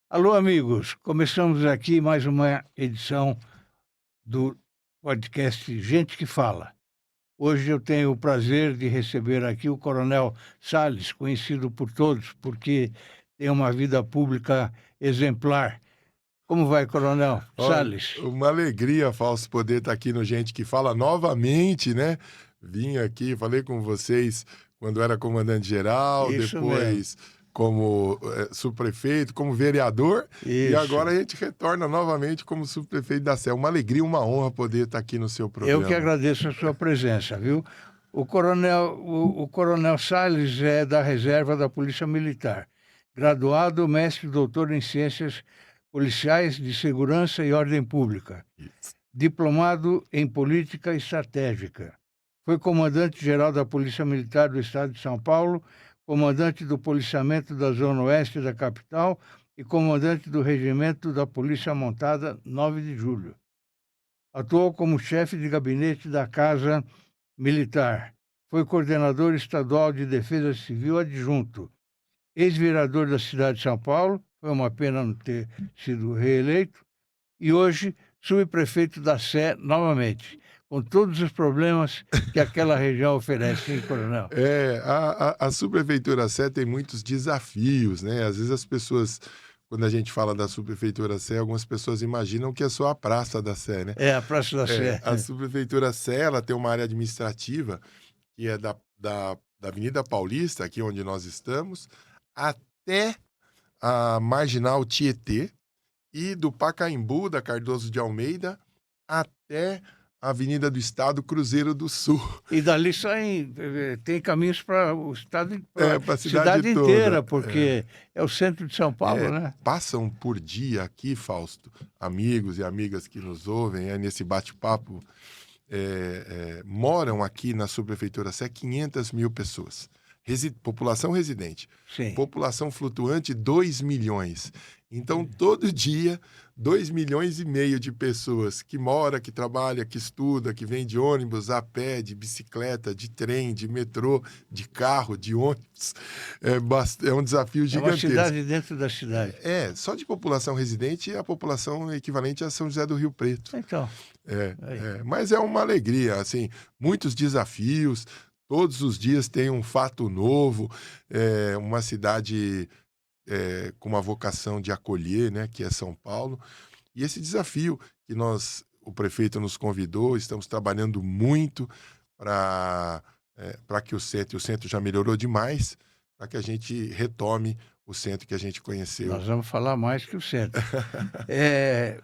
Alô, amigos. Começamos aqui mais uma edição do podcast Gente que Fala. Hoje eu tenho o prazer de receber aqui o Coronel Salles, conhecido por todos porque tem uma vida pública exemplar. Como vai, Coronel Olha, Salles? uma alegria, Fausto, poder estar aqui no Gente que Fala novamente, né? Vim aqui, falei com vocês quando era comandante-geral, Isso mesmo. depois como subprefeito, como vereador, e Isso. agora a gente retorna novamente como subprefeito da Sé. Uma alegria, uma honra poder estar aqui no seu Eu que programa. agradeço a sua presença, viu? O Coronel Salles é da reserva da Polícia Militar, graduado, mestre e doutor em Ciências Policiais de Segurança e Ordem Pública, Isso. diplomado em Política Estratégica. Foi comandante-geral da Polícia Militar do Estado de São Paulo, comandante do policiamento da Zona Oeste da capital e comandante do Regimento da Polícia Montada 9 de Julho. Atuou como chefe de gabinete da Casa Militar. Foi coordenador estadual de Defesa Civil adjunto. Ex-vereador da cidade de São Paulo, foi uma pena não ter sido reeleito, e hoje subprefeito da Sé novamente, com todos os problemas que aquela região oferece, hein, Coronel? A subprefeitura Sé tem muitos desafios, né? Às vezes as pessoas, quando a gente fala da subprefeitura Sé, algumas pessoas imaginam que é só a Praça da Sé, né? É, a Praça da Sé. A subprefeitura Sé, ela tem uma área administrativa que é da Avenida Paulista, aqui onde nós estamos, até a Marginal Tietê, e do Pacaembu, da Cardoso de Almeida, até a Avenida do Estado, Cruzeiro do Sul. E dali saem, tem caminhos para o estado, para a Para a cidade cidade inteira, toda. porque é o centro de São Paulo, né? Passam por dia aqui, Fausto, amigos e amigas que nos ouvem, nesse bate-papo, moram aqui na subprefeitura Sé 500 mil pessoas. População residente. Sim. População flutuante, 2 milhões. Então, todo dia, 2,5 milhões de pessoas que mora, que trabalha, que estuda, que vem de ônibus, a pé, de bicicleta, de trem, de metrô, de carro, de ônibus. É um desafio É uma gigantesco. cidade dentro da cidade. Só de população residente, a população equivalente a São José do Rio Preto. Então, aí. Mas é uma alegria, assim, muitos desafios, todos os dias tem um fato novo, uma cidade com uma vocação de acolher, né, que é São Paulo, e esse desafio que o prefeito nos convidou, estamos trabalhando muito para que o centro já melhorou demais, para que a gente retome o centro que a gente conheceu. Nós vamos falar mais que o centro.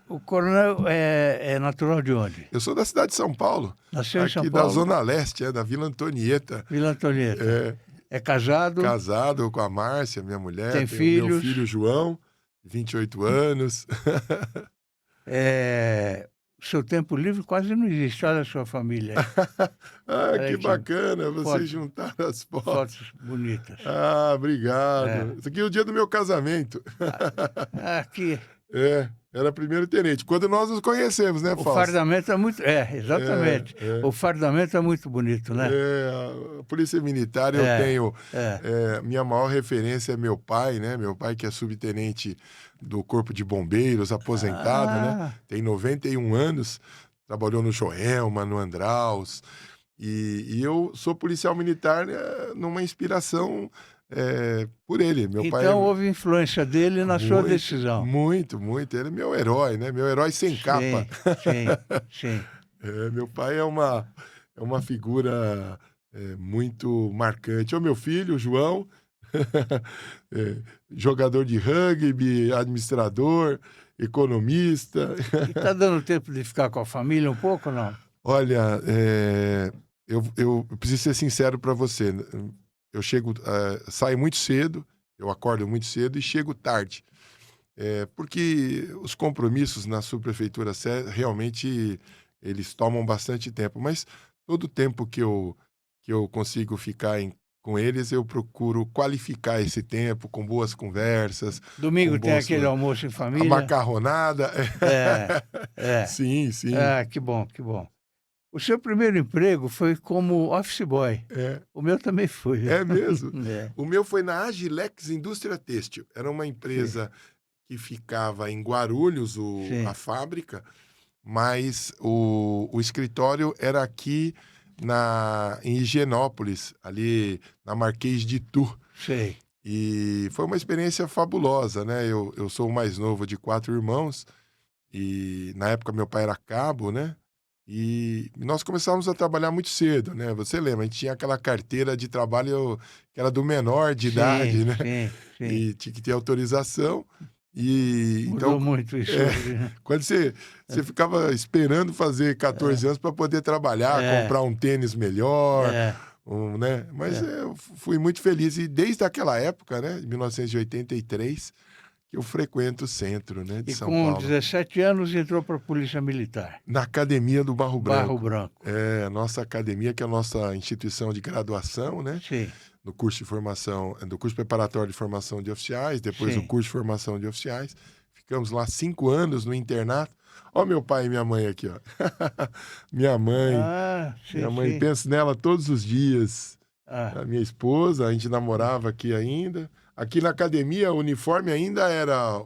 O Coronel é natural de onde? Eu sou da cidade de São Paulo, Nasceu em São aqui da Paulo? Zona Leste, da Vila Antonieta. Vila Antonieta. É casado? Casado com a Márcia, minha mulher. Tem Tenho meu filhos? filho João, 28 anos. O seu tempo livre quase não existe. Olha a sua família aí. Olha Que aqui, bacana vocês fotos, juntaram as fotos. fotos bonitas. Obrigado. Isso aqui é o dia do meu casamento. Aqui, Era primeiro tenente. Quando nós nos conhecemos, né, o Fausto? fardamento é muito... exatamente. O fardamento é muito bonito, né? A Polícia Militar, eu tenho... É. Minha maior referência é meu pai, né? Meu pai que é subtenente do Corpo de Bombeiros, aposentado, né? Tem 91 anos, trabalhou no Joelma, no Andraus. E eu sou policial militar numa inspiração por ele. Meu pai Então houve influência dele na sua decisão. Muito, muito. Ele é meu herói, né? Meu herói sem capa. Sim. Meu pai é uma figura muito marcante. O meu filho, João, jogador de rugby, administrador, economista. E está dando tempo de ficar com a família um pouco ou não? Olha, eu preciso ser sincero para você. Eu saio muito cedo, eu acordo muito cedo e chego tarde. Porque os compromissos na subprefeitura Sé, realmente, eles tomam bastante tempo. Mas todo o tempo que eu consigo ficar com eles, eu procuro qualificar esse tempo com boas conversas. Domingo tem aquele almoço em A família? macarronada. Sim. Que bom. O seu primeiro emprego foi como office boy. O meu também foi. É mesmo? É. O meu foi na Agilex Indústria Têxtil. Era uma empresa que ficava em Guarulhos, Sim, a fábrica, mas o escritório era aqui em Higienópolis, ali na Marquês de Itu. sei. E foi uma experiência fabulosa, né? Eu sou o mais novo de 4 irmãos, e na época meu pai era cabo, né? E nós começamos a trabalhar muito cedo, né? Você lembra, a gente tinha aquela carteira de trabalho que era do menor de Sim, idade, né? sim, sim. E tinha que ter autorização. E então, Mudou muito isso é, hoje, né? quando você ficava esperando fazer 14 anos para poder trabalhar, É, comprar um tênis melhor, é, né? Mas é. eu fui muito feliz. E desde aquela época, né, 1983, que eu frequento o centro, né, de E São com Paulo. 17 anos entrou para a Polícia Militar, Na Academia do Barro Barro Branco. Branco. É, a nossa academia, que é a nossa instituição de graduação, né? Sim, No curso de formação, do curso preparatório de formação de oficiais, depois o sim. curso de formação de oficiais. Ficamos lá 5 anos no internato. Ó, meu pai e minha mãe aqui, ó. Minha mãe, Ah, minha sim, mãe, sim. penso nela todos os dias. Ah, A minha esposa, a gente namorava aqui ainda. Aqui na academia, o uniforme ainda era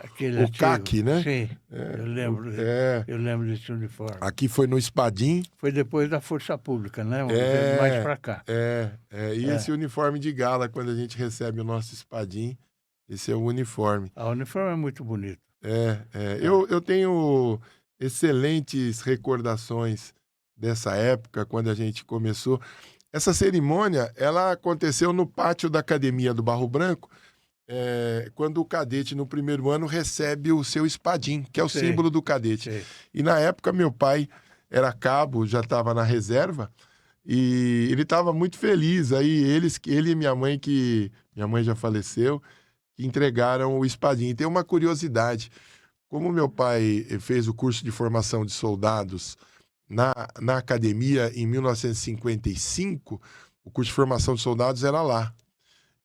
aquele o antigo. CAC, né? Sim, É, eu lembro, é, eu lembro desse uniforme. aqui foi no Espadim. Foi depois da Força Pública, né? Veio mais É, para cá. E esse É. uniforme de gala, quando a gente recebe o nosso Espadim, esse é o uniforme. O uniforme é muito bonito. Eu, É. eu tenho excelentes recordações dessa época, quando a gente começou. Essa cerimônia, ela aconteceu no pátio da Academia do Barro Branco, quando o cadete, no primeiro ano, recebe o seu espadim, que é o Sei, símbolo do cadete. sei. E na época, meu pai era cabo, já estava na reserva, e ele estava muito feliz. Aí ele e minha mãe, que minha mãe já faleceu, que entregaram o espadim. E tem uma curiosidade: como meu pai fez o curso de formação de soldados na, na academia em 1955, o curso de formação de soldados era lá.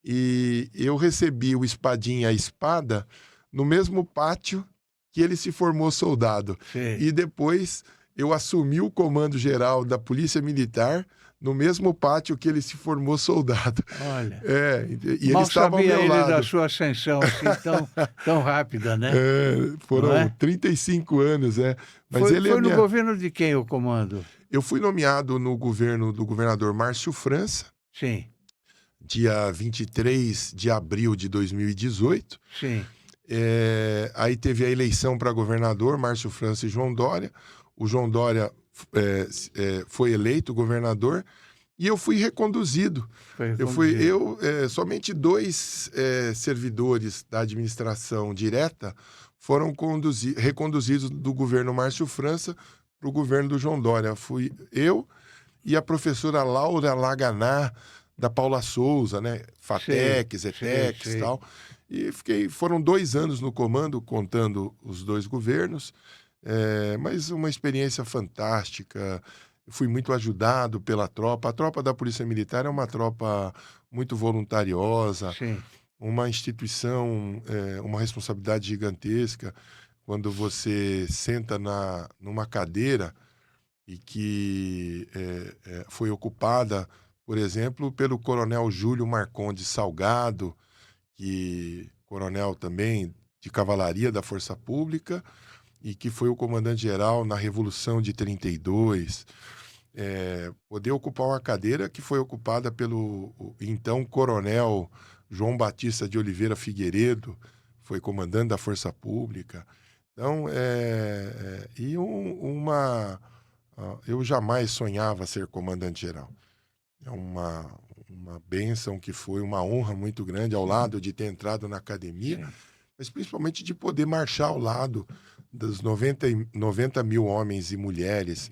E eu recebi o espadim e a espada no mesmo pátio que ele se formou soldado. Sei. E depois eu assumi o comando geral da Polícia Militar no mesmo pátio que ele se formou soldado. Olha, E ele mal estava ao sabia meu ele da lado. sua ascensão assim tão rápida, né? Não Foram é? 35 anos, é. Mas Foi, ele é foi no minha. governo de quem o comando? Eu fui nomeado no governo do governador Márcio França, Sim, dia 23 de abril de 2018. sim, Aí teve a eleição para governador, Márcio França e João Dória. O João Dória foi eleito governador e eu fui reconduzido. foi reconduzido. Somente 2 servidores da administração direta foram reconduzidos do governo Márcio França para o governo do João Dória. Fui eu e a professora Laura Laganá, da Paula Souza, né? Sei, FATEC, sei, ZETEX e sei. tal. E foram 2 anos no comando, contando os 2 governos, mas uma experiência fantástica. Fui muito ajudado pela tropa. A tropa da Polícia Militar é uma tropa muito voluntariosa, Sim, uma instituição, uma responsabilidade gigantesca. Quando você senta numa cadeira e que foi ocupada, por exemplo, pelo coronel Júlio Marcondes Salgado, que coronel também de cavalaria da Força Pública e que foi o comandante-geral na Revolução de 32. Poder ocupar uma cadeira que foi ocupada pelo então coronel João Batista de Oliveira Figueiredo, foi comandante da Força Pública. Então, eu jamais sonhava ser comandante-geral. É uma bênção que foi, uma honra muito grande ao lado de ter entrado na academia, sim. mas principalmente de poder marchar ao lado dos 90 mil homens e mulheres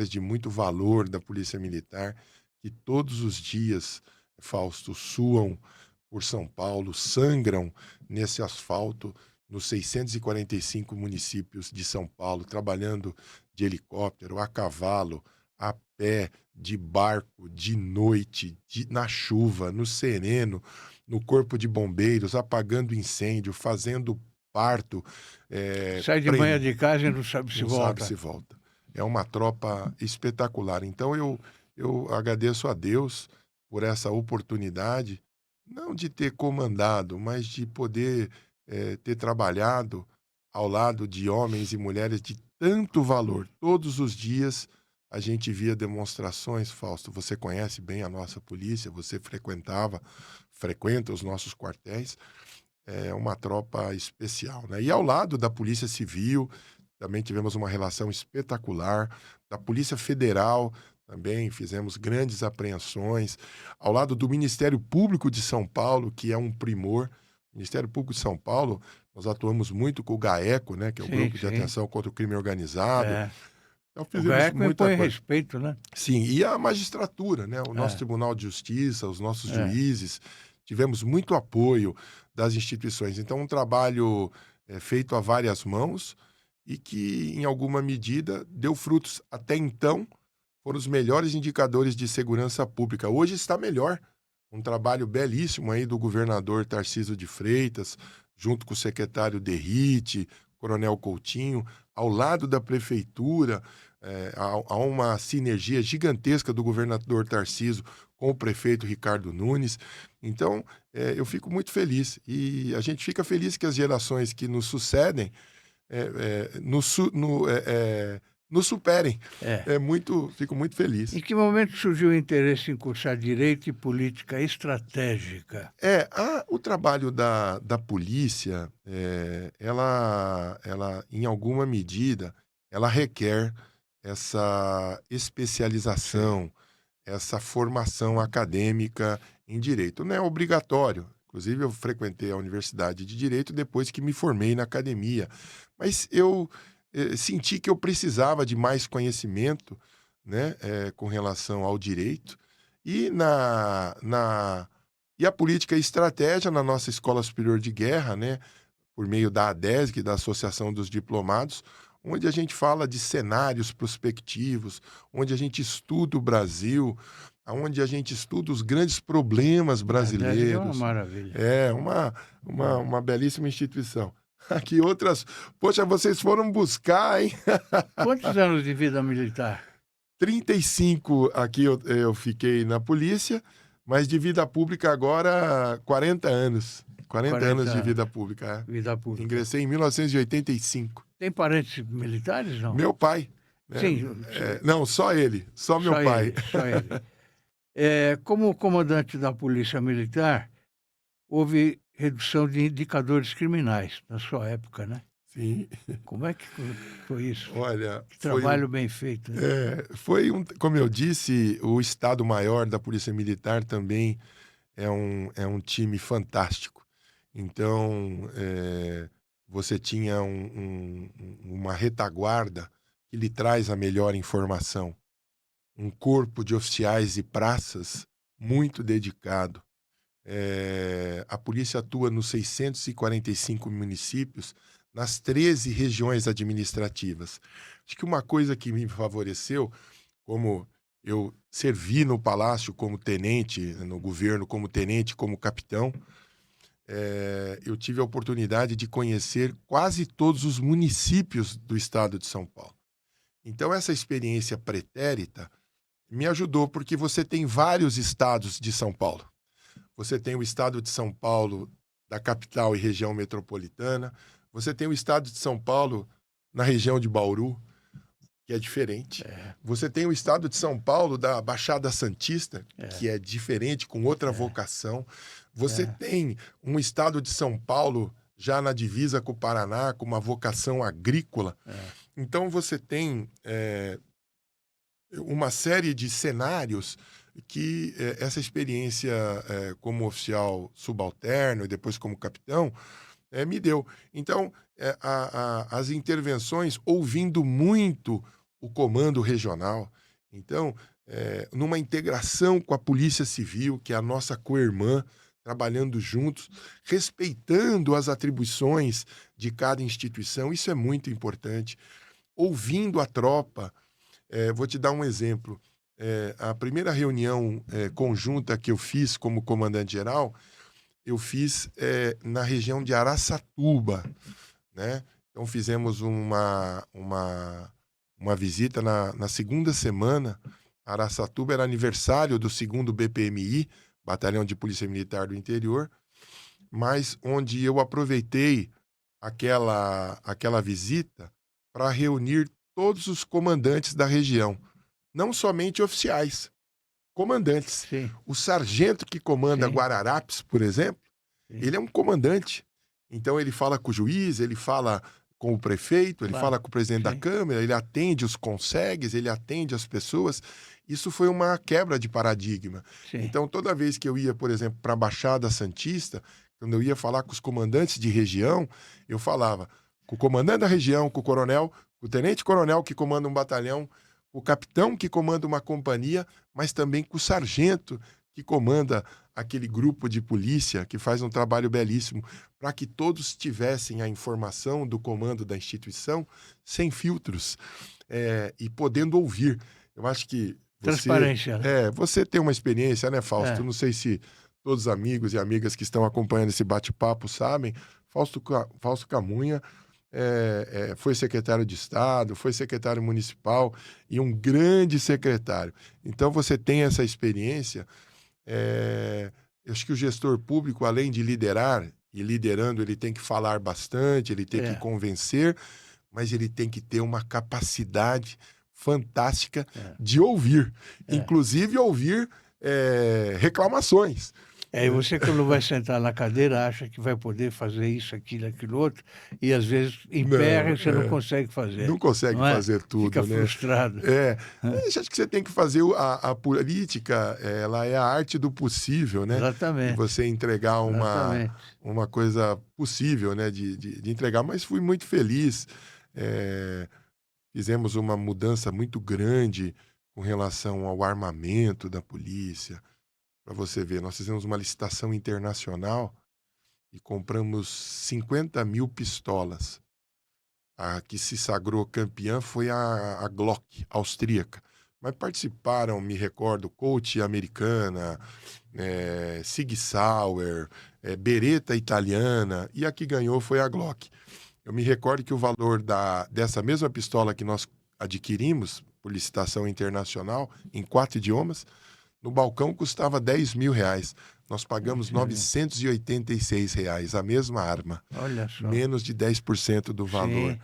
de muito valor da Polícia Militar, que todos os dias, Fausto, suam por São Paulo, sangram nesse asfalto, nos 645 municípios de São Paulo, trabalhando de helicóptero, a cavalo, a pé, de barco, de noite, na chuva, no sereno, no corpo de bombeiros, apagando incêndio, fazendo parto, Sai de manhã de casa e não sabe se não sabe se volta. volta. É uma tropa espetacular. Então eu agradeço a Deus por essa oportunidade, não de ter comandado, mas de poder ter trabalhado ao lado de homens e mulheres de tanto valor. Todos os dias a gente via demonstrações, Fausto. Você conhece bem a nossa polícia, você frequenta os nossos quartéis. É uma tropa especial, né? E ao lado da Polícia Civil, também tivemos uma relação espetacular. Da Polícia Federal, também fizemos grandes apreensões. Ao lado do Ministério Público de São Paulo, que é um primor. Ministério Público de São Paulo, nós atuamos muito com o GAECO, né? Que é o Sim, Grupo de sim. Atenção contra o Crime Organizado. É. Então O fizemos GAECO muita impõe coisa. respeito, né? Sim, e a magistratura, né? O nosso É, Tribunal de Justiça, os nossos é. juízes, tivemos muito apoio das instituições. Então, um trabalho feito a várias mãos e que, em alguma medida, deu frutos. Até então, foram os melhores indicadores de segurança pública. Hoje está melhor. Um trabalho belíssimo aí do governador Tarcísio de Freitas, junto com o secretário Derrite, Coronel Coutinho, ao lado da prefeitura. Há uma sinergia gigantesca do governador Tarcísio com o prefeito Ricardo Nunes. Então, eu fico muito feliz. E a gente fica feliz que as gerações que nos sucedem nos superem. É. Fico muito feliz. Em que momento surgiu o interesse em cursar Direito e Política Estratégica? O trabalho da polícia, ela, em alguma medida, ela requer essa especialização, essa formação acadêmica em direito. Não é obrigatório. Inclusive, eu frequentei a Universidade de Direito depois que me formei na academia. Mas eu senti que eu precisava de mais conhecimento, né, com relação ao direito. E e a política e estratégia na nossa Escola Superior de Guerra, né, por meio da ADESG, da Associação dos Diplomados, onde a gente fala de cenários prospectivos, onde a gente estuda o Brasil, onde a gente estuda os grandes problemas É uma brasileiros. maravilha. É uma belíssima instituição. Aqui outras... Poxa, vocês foram buscar, hein? Quantos anos de vida militar? 35 aqui eu fiquei na polícia, mas de vida pública agora 40 anos. 40 anos de 40 vida pública. Vida pública. Ingressei em 1985. Tem parentes militares, não? Meu pai. Né? Sim, Não, só ele. Só meu pai. Só ele. Como comandante da Polícia Militar, houve redução de indicadores criminais na sua época, né? Sim. Como é que foi isso? Olha, Que trabalho bem feito. Né? Como eu disse, o Estado-Maior da Polícia Militar também é um time fantástico. Então, você tinha uma retaguarda que lhe traz a melhor informação. Um corpo de oficiais e praças muito dedicado. A polícia atua nos 645 municípios, nas 13 regiões administrativas. Acho que uma coisa que me favoreceu, como eu servi no Palácio como tenente, no governo como tenente, como capitão, eu tive a oportunidade de conhecer quase todos os municípios do estado de São Paulo. Então, essa experiência pretérita me ajudou, porque você tem vários estados de São Paulo. Você tem o estado de São Paulo, da capital e região metropolitana. Você tem o estado de São Paulo na região de Bauru, que é diferente. Você tem o estado de São Paulo da Baixada Santista, que é diferente, com outra vocação. Você tem um estado de São Paulo já na divisa com o Paraná, com uma vocação agrícola. Então você tem uma série de cenários que essa experiência como oficial subalterno e depois como capitão me deu. Então, as intervenções, ouvindo muito o comando regional, então, numa integração com a Polícia Civil, que é a nossa co-irmã, trabalhando juntos, respeitando as atribuições de cada instituição, isso é muito importante. Ouvindo a tropa, vou te dar um exemplo. A primeira reunião conjunta que eu fiz como comandante-geral, eu fiz na região de Araçatuba, né? Então fizemos uma visita na segunda semana. Araçatuba era aniversário do 2º BPMI, Batalhão de Polícia Militar do Interior. mas onde eu aproveitei aquela visita para reunir todos os comandantes da região, não somente oficiais, comandantes. Sim, O sargento que comanda sim, Guararapes, por exemplo, sim. ele é um comandante. Então ele fala com o juiz, ele fala com o prefeito, ele Claro, fala com o presidente da sim, Câmara, ele atende os consegues, ele atende as pessoas. Isso foi uma quebra de paradigma. sim. Então, toda vez que eu ia, por exemplo, para a Baixada Santista, quando eu ia falar com os comandantes de região, eu falava com o comandante da região, com o coronel, com o tenente-coronel que comanda um batalhão, com o capitão que comanda uma companhia, mas também com o sargento que comanda aquele grupo de polícia que faz um trabalho belíssimo, para que todos tivessem a informação do comando da instituição sem filtros, e podendo ouvir. Eu acho que Transparência, né? você tem uma experiência, né, Fausto? É, Não sei se todos os amigos e amigas que estão acompanhando esse bate-papo sabem. Fausto Camunha foi secretário de Estado, foi secretário municipal e um grande secretário. Então, você tem essa experiência. Eu acho que o gestor público, além de liderar, e liderando, ele tem que falar bastante, ele tem que é, convencer, mas ele tem que ter uma capacidade fantástica é, de ouvir, é. inclusive ouvir reclamações. É, e você, quando vai sentar na cadeira, acha que vai poder fazer isso, aquilo, outro, e às vezes emperra Não, e você não consegue fazer, não consegue não é? fazer Fica tudo, né? frustrado. Eu acho que você tem que fazer a política, ela é a arte do possível, né? De Exatamente, você entregar exatamente. uma coisa possível, né? De entregar, mas fui muito feliz. Fizemos uma mudança muito grande com relação ao armamento da polícia. Para você ver, nós fizemos uma licitação internacional e compramos 50.000 pistolas. A que se sagrou campeã foi a Glock austríaca. Mas participaram, me recordo, Colt americana, Sig Sauer, Beretta italiana, e a que ganhou foi a Glock. Eu me recordo que o valor dessa mesma pistola que nós adquirimos por licitação internacional, em 4 idiomas, no balcão custava R$ 10.000. Nós pagamos Sim, R$ 986, a mesma arma, olha só. menos de 10% do valor. Sim,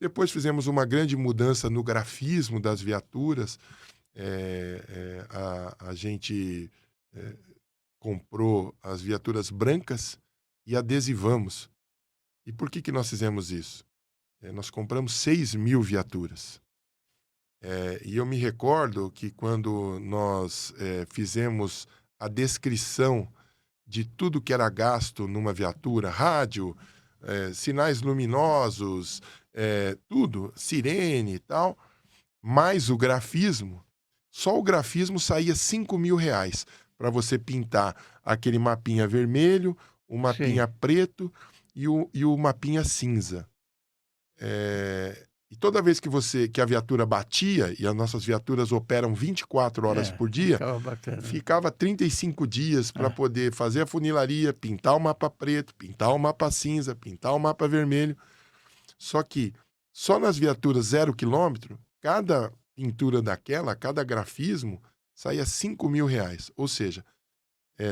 Depois fizemos uma grande mudança no grafismo das viaturas. A gente comprou as viaturas brancas e adesivamos. E por que nós fizemos isso? Nós compramos 6.000 viaturas. E eu me recordo que quando nós fizemos a descrição de tudo que era gasto numa viatura, rádio, sinais luminosos, tudo, sirene e tal, mais o grafismo, só o grafismo saía R$ 5.000 para você pintar aquele mapinha vermelho, o sim, mapinha preto e o mapinha cinza. E toda vez que a viatura batia, e as nossas viaturas operam 24 horas por dia, ficava bacana. ficava 35 dias para poder fazer a funilaria, pintar o mapa preto, pintar o mapa cinza, pintar o mapa vermelho. Só que só nas viaturas 0 quilômetro, cada pintura daquela, cada grafismo, saía R$ 5.000. Ou seja,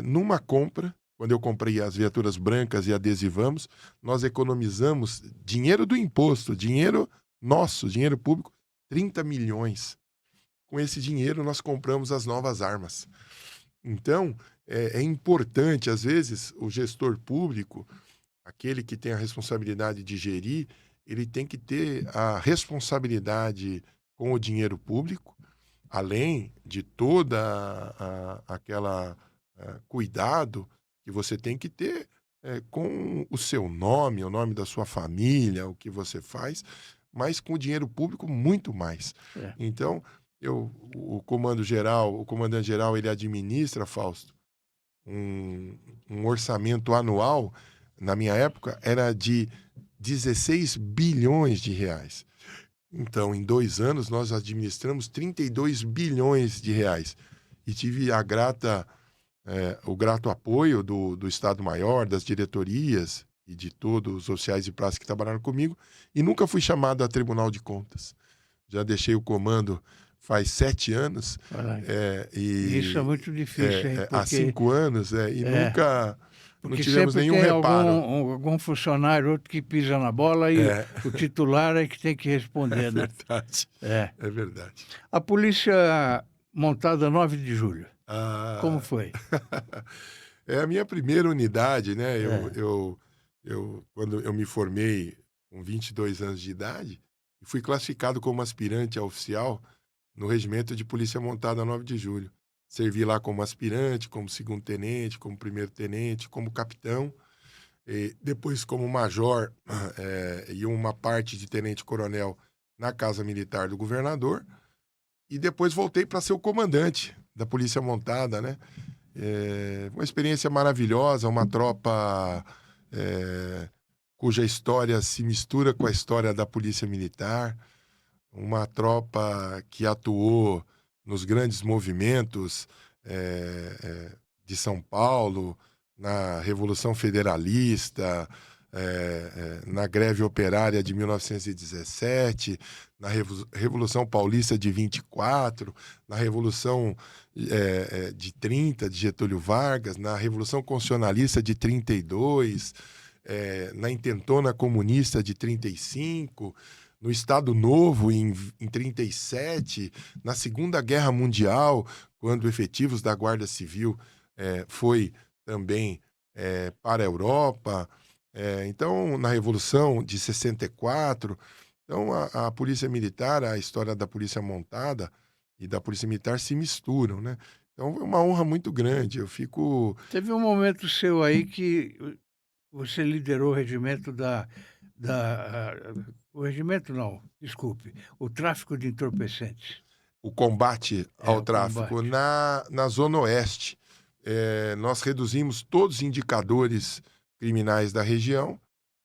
numa compra, quando eu comprei as viaturas brancas e adesivamos, nós economizamos dinheiro do imposto, dinheiro nosso, dinheiro público, 30 milhões. Com esse dinheiro, nós compramos as novas armas. Então, é importante, às vezes, o gestor público, aquele que tem a responsabilidade de gerir, ele tem que ter a responsabilidade com o dinheiro público, além de toda aquela cuidado que você tem que ter com o seu nome, o nome da sua família, o que você faz, mas com o dinheiro público muito mais. É. Então, o comandante geral, ele administra, Fausto, um orçamento anual, na minha época, era de 16 bilhões de reais. Então, em 2 anos, nós administramos 32 bilhões de reais. E tive o grato apoio do Estado-Maior, das diretorias e de todos os oficiais de praça que trabalharam comigo, e nunca fui chamado a Tribunal de Contas. Já deixei o comando faz 7 anos. Isso é muito difícil, hein? Há Porque 5 anos, e nunca Porque tivemos sempre nenhum tem reparo. algum funcionário, outro que pisa na bola e É. o titular é que tem que É responder, né? verdade, É. é verdade. A polícia montada 9 de julho, como Ah, foi? é a minha primeira unidade, né? É. Quando eu me formei com 22 anos de idade, fui classificado como aspirante a oficial no Regimento de Polícia Montada 9 de Julho. Servi lá como aspirante, como segundo-tenente, como primeiro-tenente, como capitão, e depois como major e uma parte de tenente-coronel na Casa Militar do Governador, e depois voltei para ser o comandante da Polícia Montada, né? Uma experiência maravilhosa, uma tropa cuja história se mistura com a história da Polícia Militar, uma tropa que atuou nos grandes movimentos de São Paulo, na Revolução Federalista, na greve operária de 1917, na Revolução Paulista de 24, na Revolução de 30, de Getúlio Vargas, na Revolução Constitucionalista de 32, na Intentona Comunista de 35, no Estado Novo em 37, na Segunda Guerra Mundial, quando efetivos da Guarda Civil foi também para a Europa, então na Revolução de 64. Então a Polícia Militar, a história da Polícia Montada e da Polícia Militar se misturam, né? Então é uma honra muito grande, eu fico... Teve um momento seu aí que você liderou o regimento o regimento não, desculpe, o tráfico de entorpecentes. O combate ao O tráfico combate. na Zona Oeste. Nós reduzimos todos os indicadores criminais da região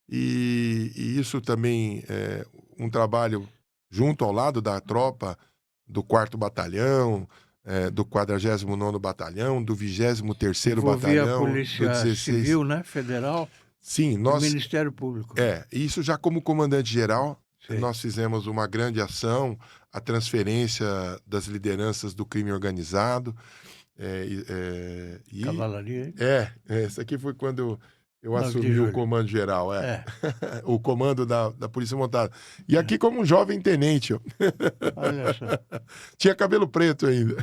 e isso também é um trabalho junto ao lado da tropa do 4º Batalhão, do 49º Batalhão, do 23º Envolvia a Batalhão, do Polícia 16. Civil, né, Federal, Sim, e o nós... Ministério Público. Isso já como comandante-geral, Sei. nós fizemos uma grande ação, a transferência das lideranças do crime organizado. Cavalaria, hein? Isso aqui foi quando eu 9 de assumi o julho. comando geral, É, o comando da Polícia Montada. E aqui como um jovem tenente, ó. olha só. Tinha cabelo preto ainda.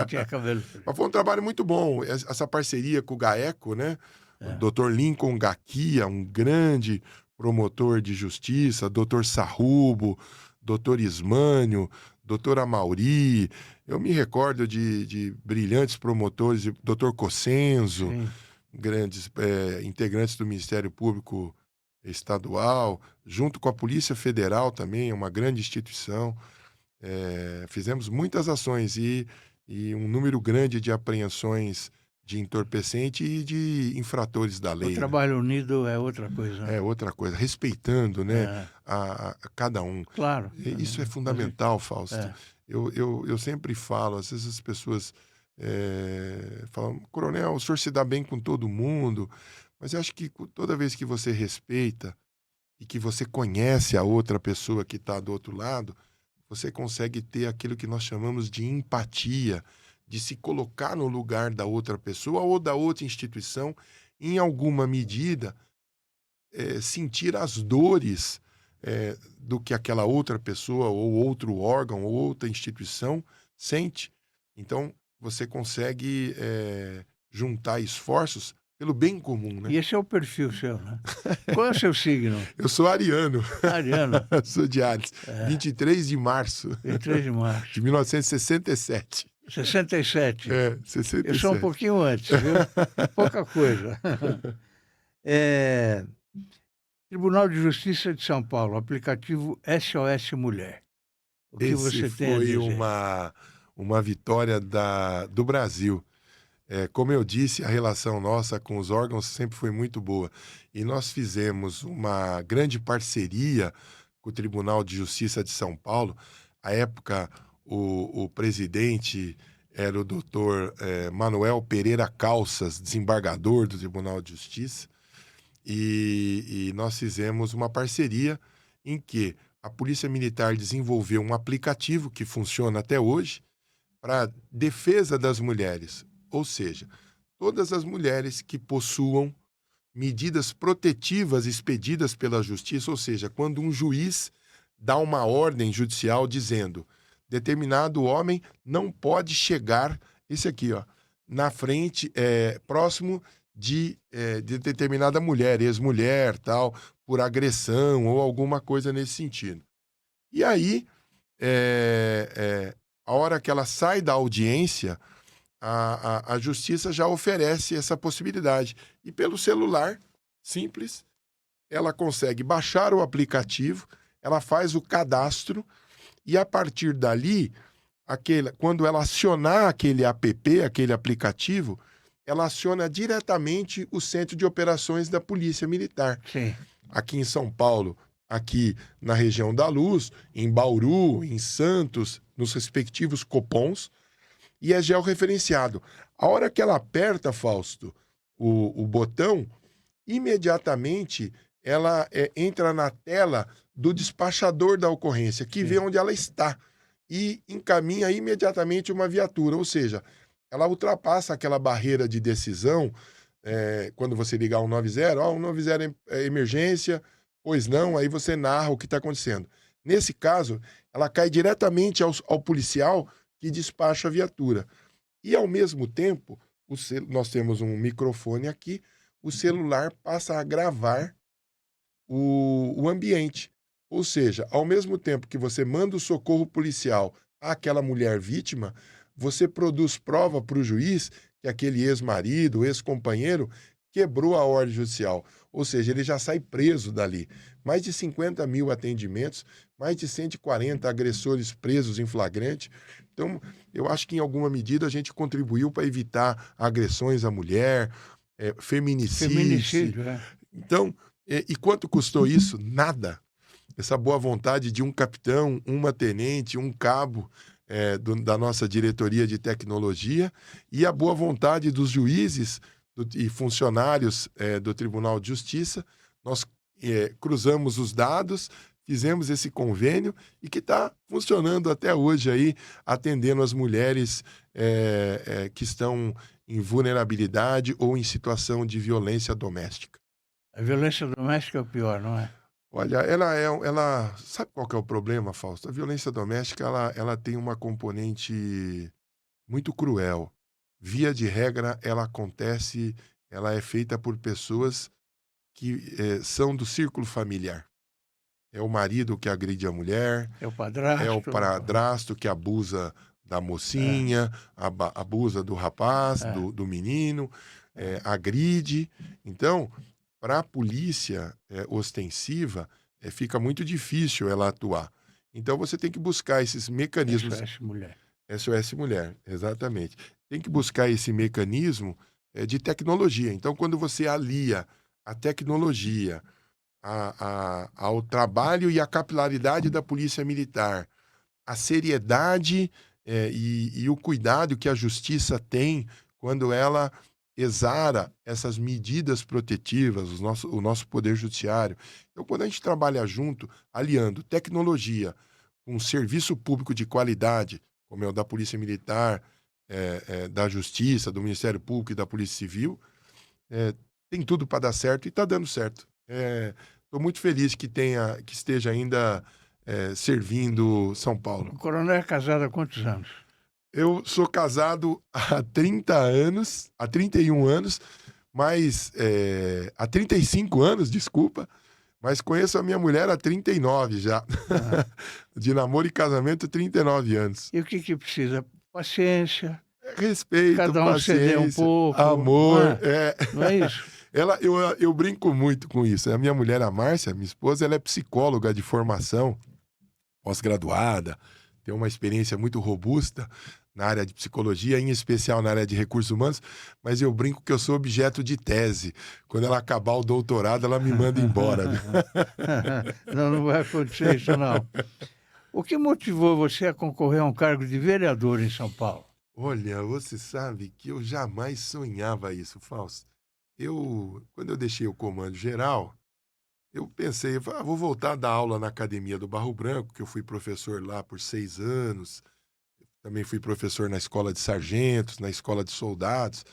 Tinha cabelo preto. Mas foi um trabalho muito bom, essa parceria com o GAECO, né? O Dr. Lincoln Gaquia, um grande promotor de justiça, Dr. Sarrubo, Dr. Ismânio, Dr. Amauri. Eu me recordo de brilhantes promotores, Dr. Cossenzo, Sim. grandes integrantes do Ministério Público Estadual, junto com a Polícia Federal também, uma grande instituição. Fizemos muitas ações e um número grande de apreensões de entorpecente e de infratores da lei. O trabalho unido é outra coisa. É outra coisa, respeitando, né, É, a cada um. claro. Isso é fundamental, Fausto. É. Eu sempre falo, às vezes as pessoas falam, coronel, o senhor se dá bem com todo mundo, mas eu acho que toda vez que você respeita e que você conhece a outra pessoa que está do outro lado, você consegue ter aquilo que nós chamamos de empatia, de se colocar no lugar da outra pessoa ou da outra instituição, em alguma medida, sentir as dores do que aquela outra pessoa ou outro órgão ou outra instituição sente. Então, você consegue juntar esforços pelo bem comum, né? E esse é o perfil seu, né? Qual é o seu signo? Eu sou ariano. Ariano. Sou de Ares. 23 de março 23 de março. de 1967. 67. 67. Eu sou um pouquinho antes, viu? Pouca coisa. Tribunal de Justiça de São Paulo, aplicativo SOS Mulher. O que Esse você tem a foi dizer? uma vitória do Brasil. Como eu disse, a relação nossa com os órgãos sempre foi muito boa. E nós fizemos uma grande parceria com o Tribunal de Justiça de São Paulo. À época, o presidente era o doutor Manuel Pereira Calças, desembargador do Tribunal de Justiça. E nós fizemos uma parceria em que a Polícia Militar desenvolveu um aplicativo que funciona até hoje para defesa das mulheres. Ou seja, todas as mulheres que possuam medidas protetivas expedidas pela justiça, ou seja, quando um juiz dá uma ordem judicial dizendo determinado homem não pode chegar, esse aqui, ó, na frente, próximo de determinada mulher, ex-mulher, tal, por agressão ou alguma coisa nesse sentido. E aí, a hora que ela sai da audiência, a justiça já oferece essa possibilidade. E pelo celular, simples, ela consegue baixar o aplicativo, ela faz o cadastro e a partir dali, quando ela acionar aquele app, aquele aplicativo, ela aciona diretamente o Centro de Operações da Polícia Militar. Sim. Aqui em São Paulo, aqui na região da Luz, em Bauru, em Santos, nos respectivos Copons, e é georreferenciado. A hora que ela aperta, Fausto, o botão, imediatamente ela entra na tela do despachador da ocorrência, que vê onde ela está e encaminha imediatamente uma viatura, ou seja, ela ultrapassa aquela barreira de decisão, quando você ligar 190, 190 é emergência, pois não, aí você narra o que está acontecendo. Nesse caso, ela cai diretamente ao policial que despacha a viatura. E, ao mesmo tempo, nós temos um microfone aqui, o celular passa a gravar o ambiente. Ou seja, ao mesmo tempo que você manda o socorro policial àquela mulher vítima, você produz prova para o juiz que aquele ex-marido, ex-companheiro, quebrou a ordem judicial. Ou seja, ele já sai preso dali. Mais de 50 mil atendimentos, mais de 140 agressores presos em flagrante. Então, eu acho que em alguma medida a gente contribuiu para evitar agressões à mulher, feminicídio. Feminicídio, Então, e quanto custou isso? Nada. Essa boa vontade de um capitão, uma tenente, um cabo da nossa diretoria de tecnologia e a boa vontade dos juízes e funcionários do Tribunal de Justiça. Nós cruzamos os dados, fizemos esse convênio e que está funcionando até hoje aí, atendendo as mulheres que estão em vulnerabilidade ou em situação de violência doméstica. A violência doméstica é o pior, não é? Olha, ela sabe qual que é o problema, Fausto? A violência doméstica, ela tem uma componente muito cruel. Via de regra, ela é feita por pessoas que são do círculo familiar. É o marido que agride a mulher, É o padrasto. é o padrasto que abusa da mocinha, abusa do rapaz, do menino, agride. Então, para a polícia ostensiva, fica muito difícil ela atuar. Então, você tem que buscar esses mecanismos. SOS Mulher. SOS Mulher, exatamente. Tem que buscar esse mecanismo de tecnologia. Então, quando você alia a tecnologia ao trabalho e à capilaridade da Polícia Militar, a seriedade e o cuidado que a justiça tem quando ela exara essas medidas protetivas, o nosso poder judiciário. Então, quando a gente trabalha junto, aliando tecnologia com serviço público de qualidade, como é o da Polícia Militar, da Justiça, do Ministério Público e da Polícia Civil, tem tudo para dar certo e está dando certo. Estou muito feliz que esteja ainda servindo São Paulo. O coronel é casado há quantos anos? Eu sou casado há 30 anos, há 31 anos, mas há 35 anos, desculpa, mas conheço a minha mulher há 39 já. De namoro e casamento, 39 anos. E o que precisa? Paciência. Respeito, cada um paciência, ceder um pouco. amor. Não é isso? Eu brinco muito com isso. A minha mulher, a Márcia, minha esposa, ela é psicóloga de formação, pós-graduada, tem uma experiência muito robusta na área de psicologia, em especial na área de recursos humanos, mas eu brinco que eu sou objeto de tese. Quando ela acabar o doutorado, ela me manda embora. Não vai acontecer isso, não. O que motivou você a concorrer a um cargo de vereador em São Paulo? Olha, você sabe que eu jamais sonhava isso, Fausto. Quando eu deixei o comando geral, eu pensei, vou voltar a dar aula na Academia do Barro Branco, que eu fui professor lá por 6 anos, também fui professor na Escola de Sargentos, na Escola de Soldados.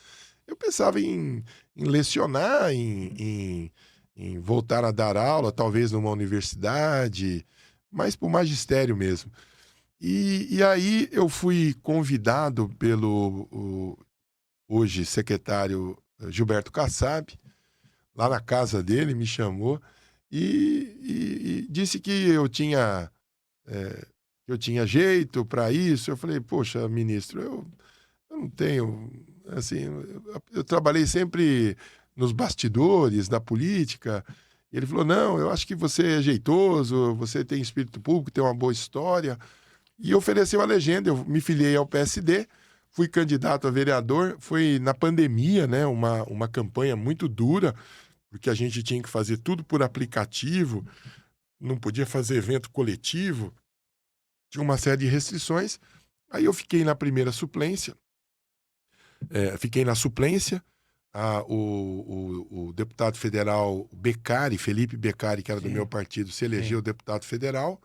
Eu pensava em lecionar, em voltar a dar aula, talvez numa universidade, mas para o magistério mesmo. E aí eu fui convidado pelo hoje secretário Gilberto Kassab, lá na casa dele, me chamou e disse que eu tinha jeito para isso. Eu falei, poxa, ministro, eu não tenho, assim, eu trabalhei sempre nos bastidores da política. E ele falou, não, eu acho que você é jeitoso, você tem espírito público, tem uma boa história. E ofereceu a legenda, eu me filiei ao PSD, fui candidato a vereador, foi na pandemia, né, uma campanha muito dura, porque a gente tinha que fazer tudo por aplicativo, não podia fazer evento coletivo, tinha uma série de restrições. Aí eu fiquei na primeira suplência, fiquei na suplência, o deputado federal Beccari, Felipe Beccari, que era do meu Sim, partido, se sim. elegeu deputado federal.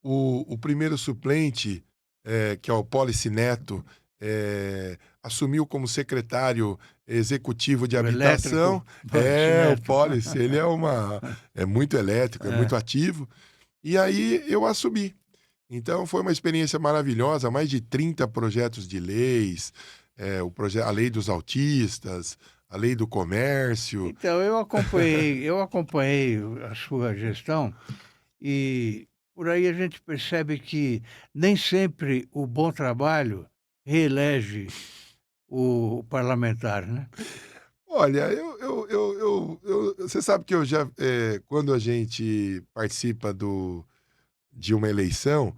O primeiro suplente, que é o Polici Neto, assumiu como secretário executivo de O elétrico, habitação. Maurício O Neto. Polici, ele é muito elétrico, é muito É. ativo. E aí eu assumi. Então foi uma experiência maravilhosa, mais de 30 projetos de leis, a lei dos autistas, a lei do comércio. Então, eu acompanhei a sua gestão e por aí a gente percebe que nem sempre o bom trabalho reelege o parlamentar, né? Olha, você sabe que eu já, quando a gente participa de uma eleição,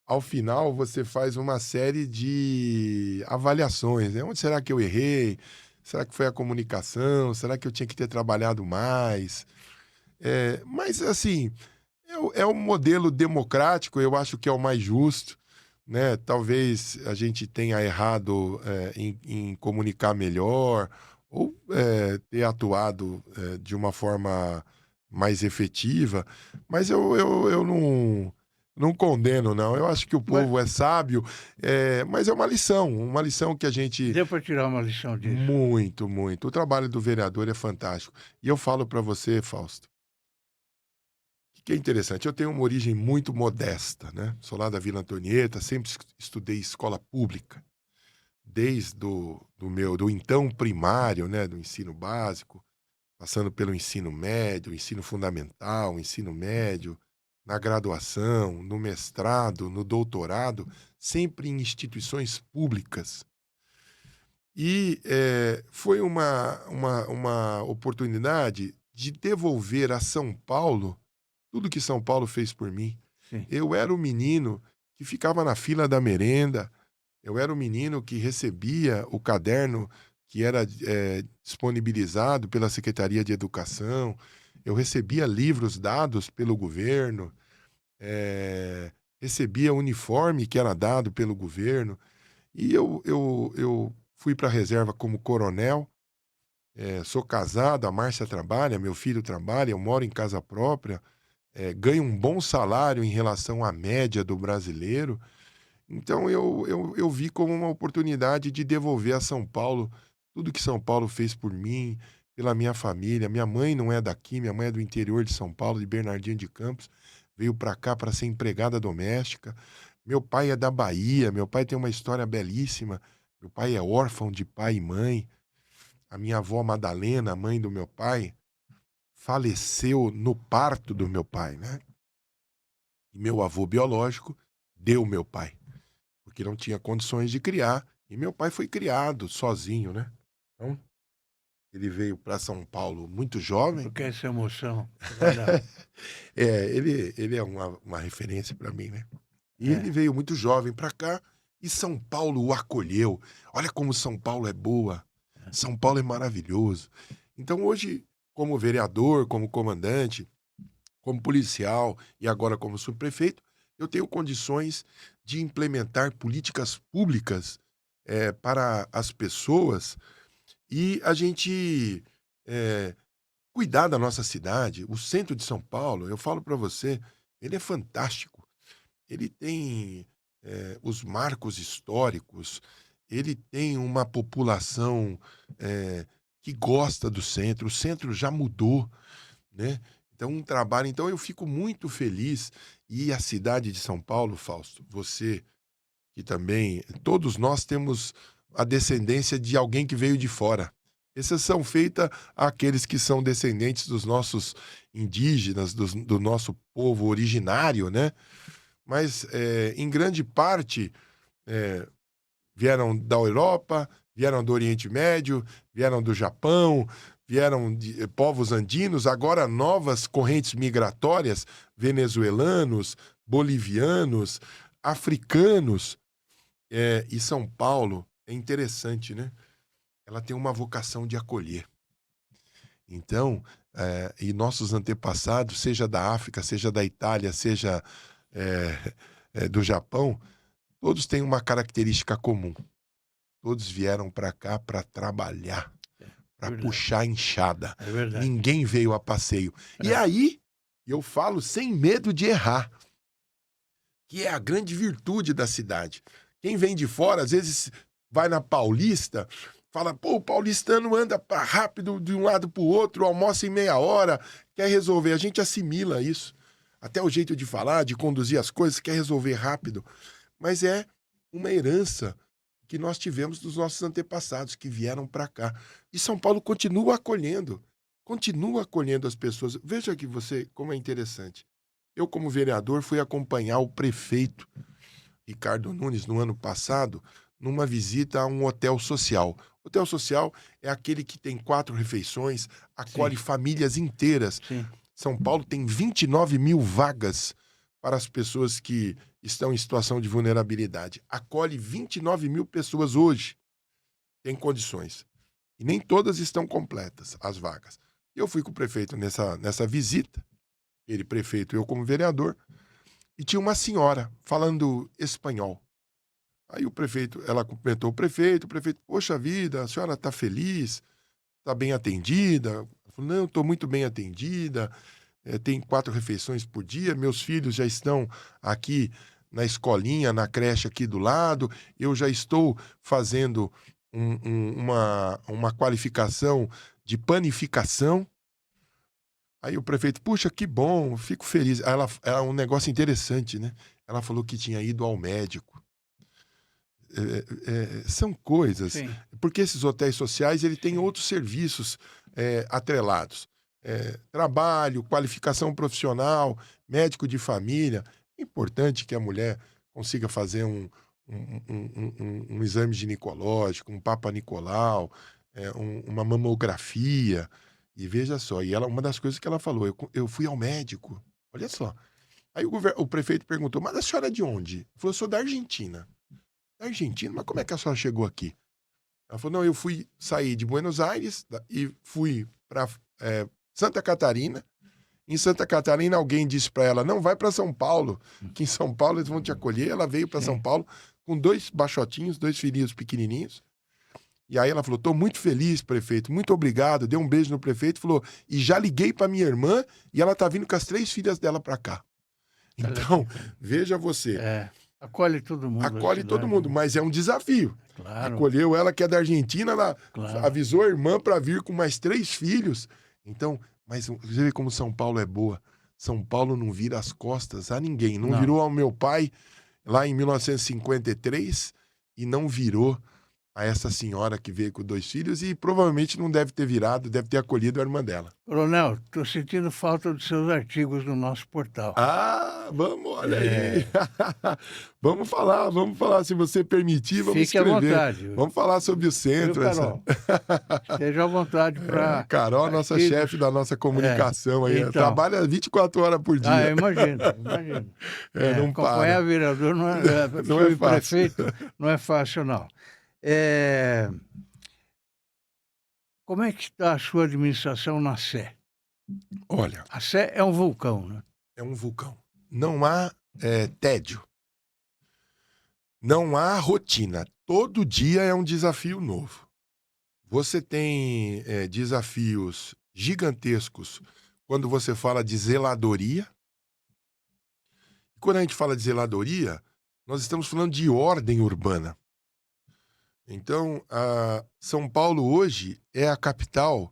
ao final você faz uma série de avaliações, né? Onde será que eu errei? Será que foi a comunicação? Será que eu tinha que ter trabalhado mais? Mas, assim, é um modelo democrático, eu acho que é o mais justo, né? Talvez a gente tenha errado em comunicar melhor ou ter atuado de uma forma mais efetiva, mas eu não condeno, não. Eu acho que o Mas povo é sábio, mas é uma lição que a gente. deu para tirar uma lição disso. Muito, muito. O trabalho do vereador é fantástico. E eu falo para você, Fausto, que é interessante. Eu tenho uma origem muito modesta, né? Sou lá da Vila Antonieta, sempre estudei escola pública, desde do então primário, né? Do ensino básico, passando pelo ensino médio, ensino fundamental, ensino médio, na graduação, no mestrado, no doutorado, sempre em instituições públicas. E foi uma oportunidade de devolver a São Paulo tudo que São Paulo fez por mim. Sim. Eu era o menino que ficava na fila da merenda, eu era o menino que recebia o caderno que era disponibilizado pela Secretaria de Educação, eu recebia livros dados pelo governo, recebia uniforme que era dado pelo governo, e eu fui para a reserva como coronel, sou casado, a Márcia trabalha, meu filho trabalha, eu moro em casa própria, ganho um bom salário em relação à média do brasileiro. Então eu vi como uma oportunidade de devolver a São Paulo tudo que São Paulo fez por mim, pela minha família. Minha mãe não é daqui, minha mãe é do interior de São Paulo, de Bernardino de Campos, veio para cá para ser empregada doméstica. Meu pai é da Bahia, meu pai tem uma história belíssima. Meu pai é órfão de pai e mãe. A minha avó Madalena, mãe do meu pai, faleceu no parto do meu pai, né? E meu avô biológico deu meu pai, porque não tinha condições de criar. E meu pai foi criado sozinho, né? Então, ele veio para São Paulo muito jovem. Porque essa emoção vai dar. Ele é uma referência para mim, né? E ele É. veio muito jovem para cá e São Paulo o acolheu. Olha como São Paulo é boa. São Paulo é maravilhoso. Então, hoje, como vereador, como comandante, como policial e agora como subprefeito, eu tenho condições de implementar políticas públicas para as pessoas e a gente cuidar da nossa cidade. O centro de São Paulo, eu falo para você, ele é fantástico. Ele tem os marcos históricos. ele tem uma população que gosta do centro. O centro já mudou, né? Então, um trabalho. Então, eu fico muito feliz. E a cidade de São Paulo, Fausto, você que também, todos nós temos a descendência de alguém que veio de fora. Exceção feita àqueles que são descendentes dos nossos indígenas, do nosso povo originário, né? Mas, em grande parte, vieram da Europa, vieram do Oriente Médio, vieram do Japão, vieram de povos andinos, agora novas correntes migratórias, venezuelanos, bolivianos, africanos. E São Paulo é interessante, né? Ela tem uma vocação de acolher. Então, e nossos antepassados, seja da África, seja da Itália, seja do Japão, todos têm uma característica comum. Todos vieram para cá para trabalhar, para puxar a enxada. É verdade. Ninguém veio a passeio. E aí, eu falo sem medo de errar, que é a grande virtude da cidade. Quem vem de fora, às vezes vai na Paulista, fala, pô, o paulistano anda rápido de um lado para o outro, almoça em meia hora, quer resolver. A gente assimila isso. Até o jeito de falar, de conduzir as coisas, quer resolver rápido. Mas é uma herança que nós tivemos dos nossos antepassados, que vieram para cá. E São Paulo continua acolhendo as pessoas. Veja que como é interessante. Eu, como vereador, fui acompanhar o prefeito Ricardo Nunes, no ano passado, numa visita a um hotel social. Hotel social é aquele que tem 4 refeições, acolhe famílias inteiras. Sim. São Paulo tem 29 mil vagas para as pessoas que estão em situação de vulnerabilidade. Acolhe 29 mil pessoas hoje. Tem condições. E nem todas estão completas, as vagas. Eu fui com o prefeito nessa visita, ele prefeito, eu como vereador, e tinha uma senhora falando espanhol. Aí ela cumprimentou o prefeito, poxa vida, a senhora está feliz? Está bem atendida? Ela falou, não, estou muito bem atendida, tem 4 refeições por dia, meus filhos já estão aqui na escolinha, na creche aqui do lado, eu já estou fazendo uma qualificação de panificação. Aí o prefeito, puxa, que bom, fico feliz. Aí ela um negócio interessante, né? Ela falou que tinha ido ao médico. São coisas, Sim. porque esses hotéis sociais ele tem outros serviços atrelados. Trabalho, qualificação profissional, médico de família. É importante que a mulher consiga fazer um exame ginecológico, um Papa Nicolau, uma mamografia. E veja só, uma das coisas que ela falou, eu fui ao médico, olha só. Aí o prefeito perguntou, mas a senhora é de onde? Ela falou, eu sou da Argentina. Da Argentina? Mas como é que a senhora chegou aqui? Ela falou, não, eu saí de Buenos Aires e fui para Santa Catarina. Em Santa Catarina, alguém disse para ela, não, vai para São Paulo, que em São Paulo eles vão te acolher. Ela veio para São Paulo com 2 baixotinhos, 2 filhinhos pequenininhos. E aí ela falou, tô muito feliz, prefeito, muito obrigado. Deu um beijo no prefeito, falou, e já liguei para minha irmã e ela tá vindo com as 3 filhas dela para cá. Então, veja você. Acolhe todo mundo. Acolhe todo mundo, mas é um desafio. Claro. Acolheu ela que é da Argentina, ela Claro. avisou a irmã para vir com mais 3 filhos. Então, mas você vê como São Paulo é boa. São Paulo não vira as costas a ninguém. Não virou ao meu pai lá em 1953 e não virou a essa senhora que veio com 2 filhos e provavelmente não deve ter virado, deve ter acolhido a irmã dela. Coronel, estou sentindo falta dos seus artigos no nosso portal. Vamos, olha aí. Vamos falar, se você permitir, vamos Fique escrever. à vontade. Vamos falar sobre o centro. Carol? Esteja à vontade para... Carol, nossa chefe da nossa comunicação aí, então, trabalha 24 horas por dia. Imagino. Não acompanhar para. vereador não é fácil. Prefeito não é fácil, não. Como é que está a sua administração na Sé? Olha, a Sé é um vulcão, né? É um vulcão. Não há tédio. Não há rotina. Todo dia é um desafio novo. Você tem desafios gigantescos quando você fala de zeladoria. Quando a gente fala de zeladoria, nós estamos falando de ordem urbana. Então, São Paulo hoje é a capital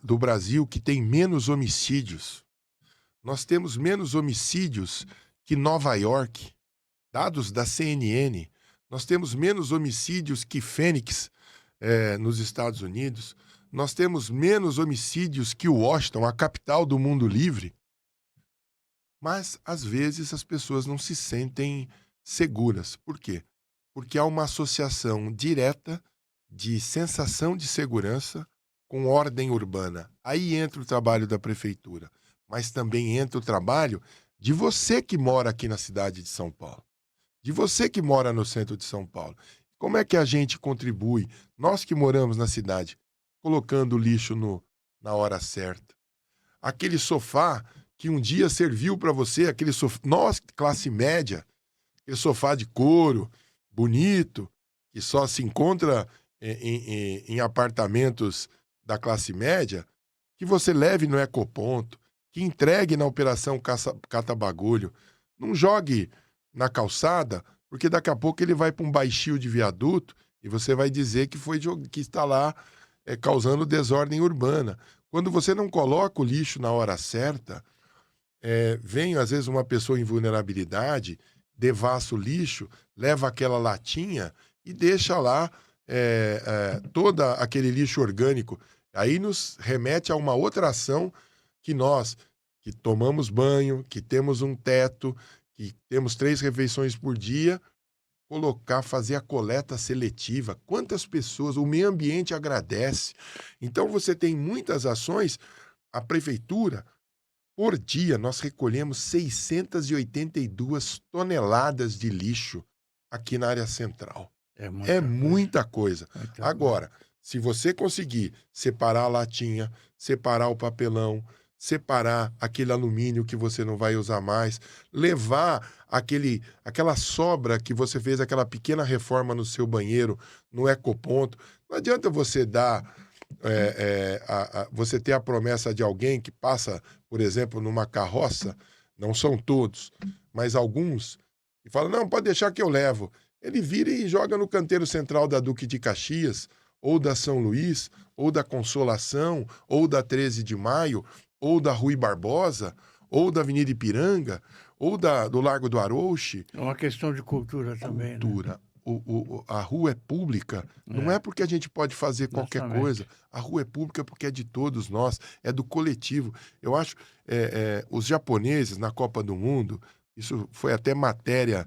do Brasil que tem menos homicídios. Nós temos menos homicídios que Nova York. Dados da CNN. Nós temos menos homicídios que Phoenix, nos Estados Unidos. Nós temos menos homicídios que Washington, a capital do mundo livre. Mas, às vezes, as pessoas não se sentem seguras. Por quê? Porque há uma associação direta de sensação de segurança com ordem urbana. Aí entra o trabalho da prefeitura, mas também entra o trabalho de você que mora aqui na cidade de São Paulo, de você que mora no centro de São Paulo. Como é que a gente contribui, nós que moramos na cidade, colocando o lixo na hora certa? Aquele sofá que um dia serviu para você, aquele sofá, nós, classe média, aquele sofá de couro, bonito, que só se encontra em apartamentos da classe média, que você leve no ecoponto, que entregue na operação cata-bagulho. Não jogue na calçada, porque daqui a pouco ele vai para um baixio de viaduto e você vai dizer que está lá causando desordem urbana. Quando você não coloca o lixo na hora certa, vem às vezes uma pessoa em vulnerabilidade, devassa o lixo, leva aquela latinha e deixa lá todo aquele lixo orgânico. Aí nos remete a uma outra ação que nós, que tomamos banho, que temos um teto, que temos 3 refeições por dia, fazer a coleta seletiva. Quantas pessoas, o meio ambiente agradece. Então você tem muitas ações, a prefeitura, por dia, nós recolhemos 682 toneladas de lixo aqui na área central. É muita coisa. Agora, se você conseguir separar a latinha, separar o papelão, separar aquele alumínio que você não vai usar mais, levar aquela sobra que você fez, aquela pequena reforma no seu banheiro, no ecoponto. Não adianta você dar... você ter a promessa de alguém que passa, por exemplo, numa carroça, não são todos, mas alguns, e fala, não, pode deixar que eu levo. Ele vira e joga no canteiro central da Duque de Caxias, ou da São Luís, ou da Consolação, ou da 13 de Maio, ou da Rui Barbosa, ou da Avenida Ipiranga, ou do Largo do Arouche. É uma questão de cultura também, Cultura. né? A rua é pública, não é porque a gente pode fazer qualquer Exatamente. coisa. A rua é pública porque é de todos nós, é do coletivo. Eu acho, os japoneses na Copa do Mundo, isso foi até matéria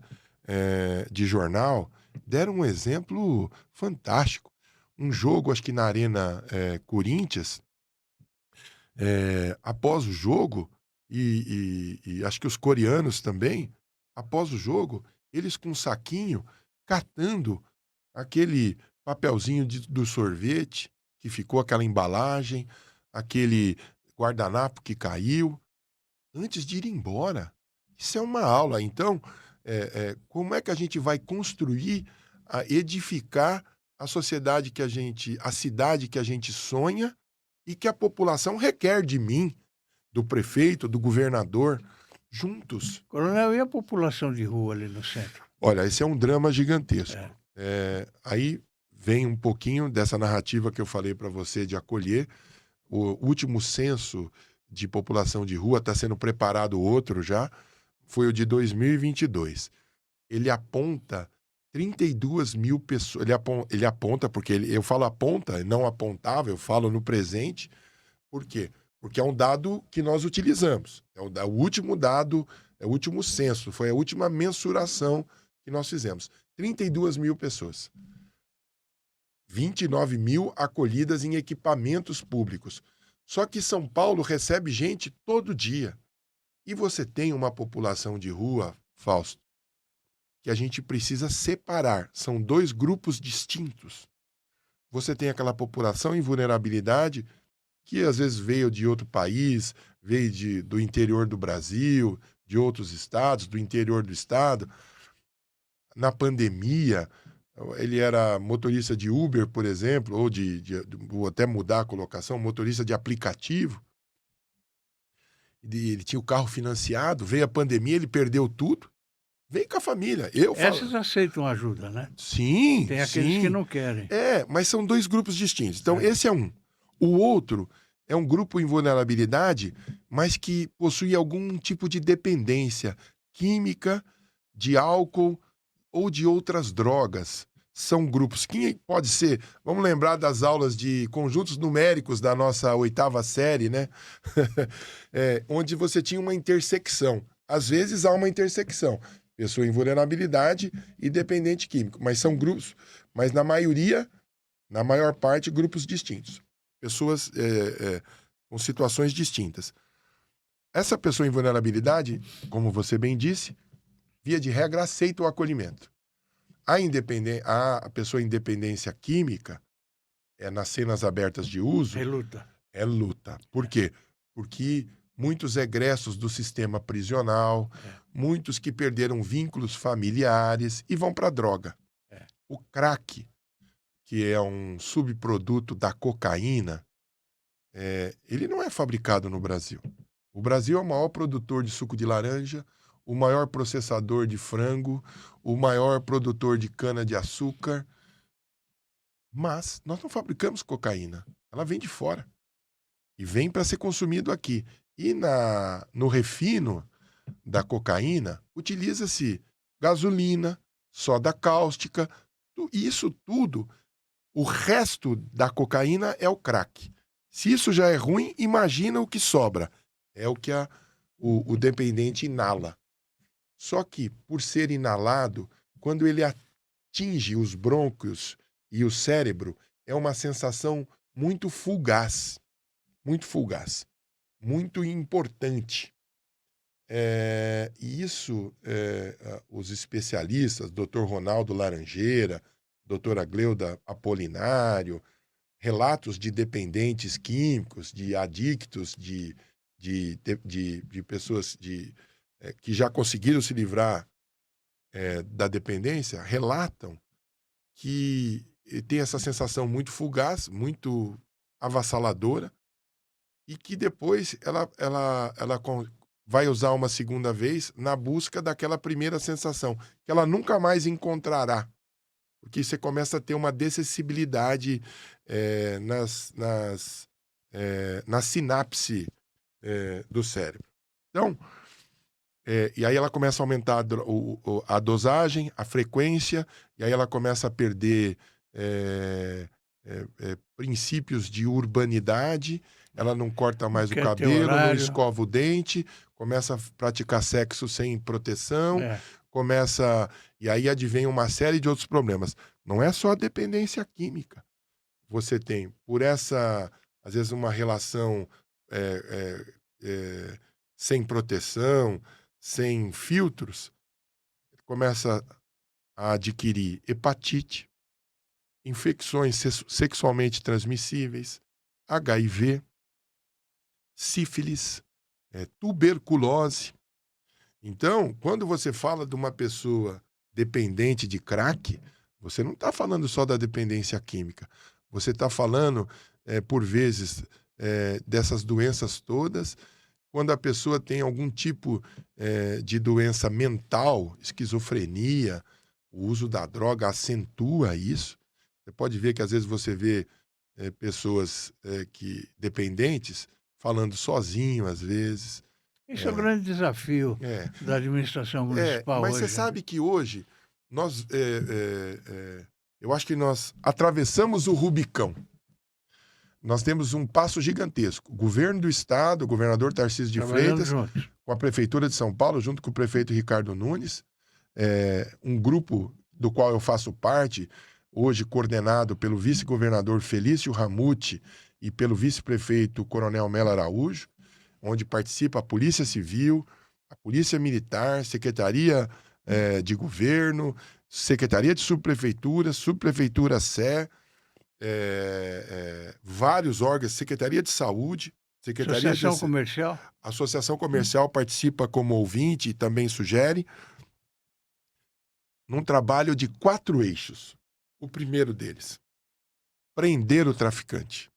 de jornal, deram um exemplo fantástico. Um jogo, acho que na Arena Corinthians, após o jogo, e acho que os coreanos também, após o jogo, eles com um saquinho, catando aquele papelzinho do sorvete, que ficou aquela embalagem, aquele guardanapo que caiu, antes de ir embora. Isso é uma aula. Então, como é que a gente vai construir, edificar a sociedade a cidade que a gente sonha e que a população requer de mim, do prefeito, do governador, juntos. Coronel, e a população de rua ali no centro? Olha, esse é um drama gigantesco. Aí vem um pouquinho dessa narrativa que eu falei para você de acolher. O último censo de população de rua, está sendo preparado outro já, foi o de 2022. Ele aponta 32 mil pessoas. Ele aponta, porque eu falo aponta, não apontava, eu falo no presente. Por quê? Porque é um dado que nós utilizamos. É o último dado, é o último censo, foi a última mensuração que nós fizemos. 32 mil pessoas. 29 mil acolhidas em equipamentos públicos. Só que São Paulo recebe gente todo dia. E você tem uma população de rua, Fausto, que a gente precisa separar. São 2 grupos distintos. Você tem aquela população em vulnerabilidade que às vezes veio de outro país, veio do interior do Brasil, de outros estados, do interior do estado. Na pandemia, ele era motorista de Uber, por exemplo, ou vou até mudar a colocação, motorista de aplicativo. Ele tinha o carro financiado, veio a pandemia, ele perdeu tudo. vem com a família. Essas aceitam ajuda, né? Sim, Tem aqueles sim. que não querem. Mas são 2 grupos distintos. Então, esse é um. O outro é um grupo em vulnerabilidade, mas que possui algum tipo de dependência química, de álcool ou de outras drogas. São grupos que pode ser, vamos lembrar das aulas de conjuntos numéricos da nossa 8ª série, né? Onde você tinha uma intersecção. Às vezes há uma intersecção. Pessoa em vulnerabilidade e dependente químico. Mas são grupos, mas na maior parte, grupos distintos. Pessoas com situações distintas. Essa pessoa em vulnerabilidade, como você bem disse, via de regra, aceita o acolhimento. A pessoa em dependência química, nas cenas abertas de uso, é luta. Por quê? Porque muitos egressos do sistema prisional, muitos que perderam vínculos familiares e vão para a droga. O crack, que é um subproduto da cocaína, ele não é fabricado no Brasil. O Brasil é o maior produtor de suco de laranja, o maior processador de frango, o maior produtor de cana-de-açúcar. Mas nós não fabricamos cocaína. Ela vem de fora. E vem para ser consumido aqui. E no refino da cocaína, utiliza-se gasolina, soda cáustica, isso tudo. O resto da cocaína é o crack. Se isso já é ruim, imagina o que sobra. É o que o dependente inala. Só que, por ser inalado, quando ele atinge os brônquios e o cérebro, é uma sensação muito fugaz, muito importante. E isso, os especialistas, Dr. Ronaldo Laranjeira, doutora Gleuda Apolinário, relatos de dependentes químicos, de adictos, de pessoas que já conseguiram se livrar da dependência, relatam que tem essa sensação muito fugaz, muito avassaladora, e que depois ela vai usar uma segunda vez na busca daquela primeira sensação, que ela nunca mais encontrará. Porque você começa a ter uma dessensibilidade na sinapse do cérebro. Então, e aí ela começa a aumentar a dosagem, a frequência, e aí ela começa a perder princípios de urbanidade, ela não corta mais o cabelo, não escova o dente, começa a praticar sexo sem proteção, e aí advém uma série de outros problemas. Não é só a dependência química. Você tem, por essa, às vezes, uma relação sem proteção, sem filtros, começa a adquirir hepatite, infecções sexualmente transmissíveis, HIV, sífilis, tuberculose. Então, quando você fala de uma pessoa dependente de crack, você não está falando só da dependência química. Você está falando, por vezes, dessas doenças todas. Quando a pessoa tem algum tipo de doença mental, esquizofrenia, o uso da droga acentua isso. Você pode ver que às vezes você vê pessoas dependentes falando sozinho, às vezes. Esse é o grande desafio da administração municipal mas hoje. Você sabe que hoje nós, eu acho que nós atravessamos o Rubicão. Nós temos um passo gigantesco. O governo do estado, o governador Tarcísio de Freitas, com a prefeitura de São Paulo, junto com o prefeito Ricardo Nunes, um grupo do qual eu faço parte, hoje coordenado pelo vice-governador Felício Ramute e pelo vice-prefeito Coronel Melo Araújo, onde participa a Polícia Civil, a Polícia Militar, Secretaria de Governo, Secretaria de Subprefeitura, Subprefeitura Sé, vários órgãos, Secretaria de Saúde, Associação Comercial. A Associação Comercial participa como ouvinte e também sugere, num trabalho de 4 eixos. O primeiro deles, prender o traficante.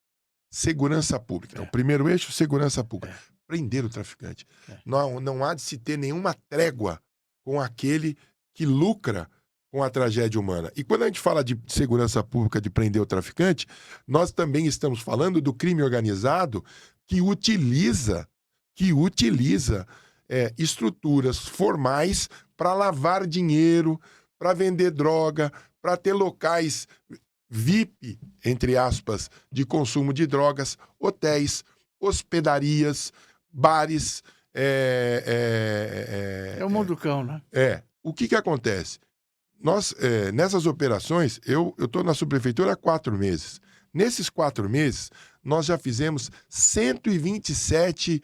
Segurança pública. Então, o primeiro eixo, segurança pública. Prender o traficante. Não há de se ter nenhuma trégua com aquele que lucra com a tragédia humana. E quando a gente fala de segurança pública, de prender o traficante, nós também estamos falando do crime organizado que utiliza estruturas formais para lavar dinheiro, para vender droga, para ter locais VIP, entre aspas, de consumo de drogas, hotéis, hospedarias, bares. É o mundo do cão, né? O que acontece? Nós, nessas operações, eu estou na subprefeitura há 4 meses. Nesses 4 meses, nós já fizemos 127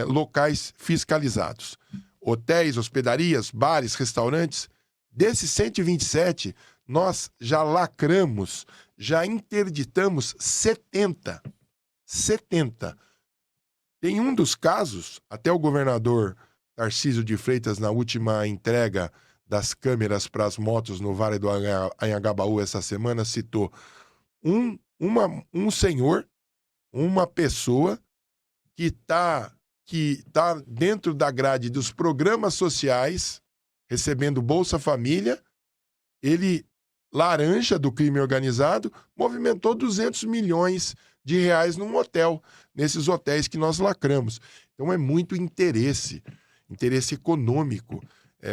locais fiscalizados. Hotéis, hospedarias, bares, restaurantes. Desses 127, nós já lacramos, já interditamos 70. 70. Tem um dos casos, até o governador Tarcísio de Freitas, na última entrega das câmeras para as motos no Vale do Anhangabaú essa semana, citou um senhor, uma pessoa que tá dentro da grade dos programas sociais, recebendo Bolsa Família, ele, laranja do crime organizado, movimentou 200 milhões de reais num hotel, nesses hotéis que nós lacramos. Então é muito interesse econômico,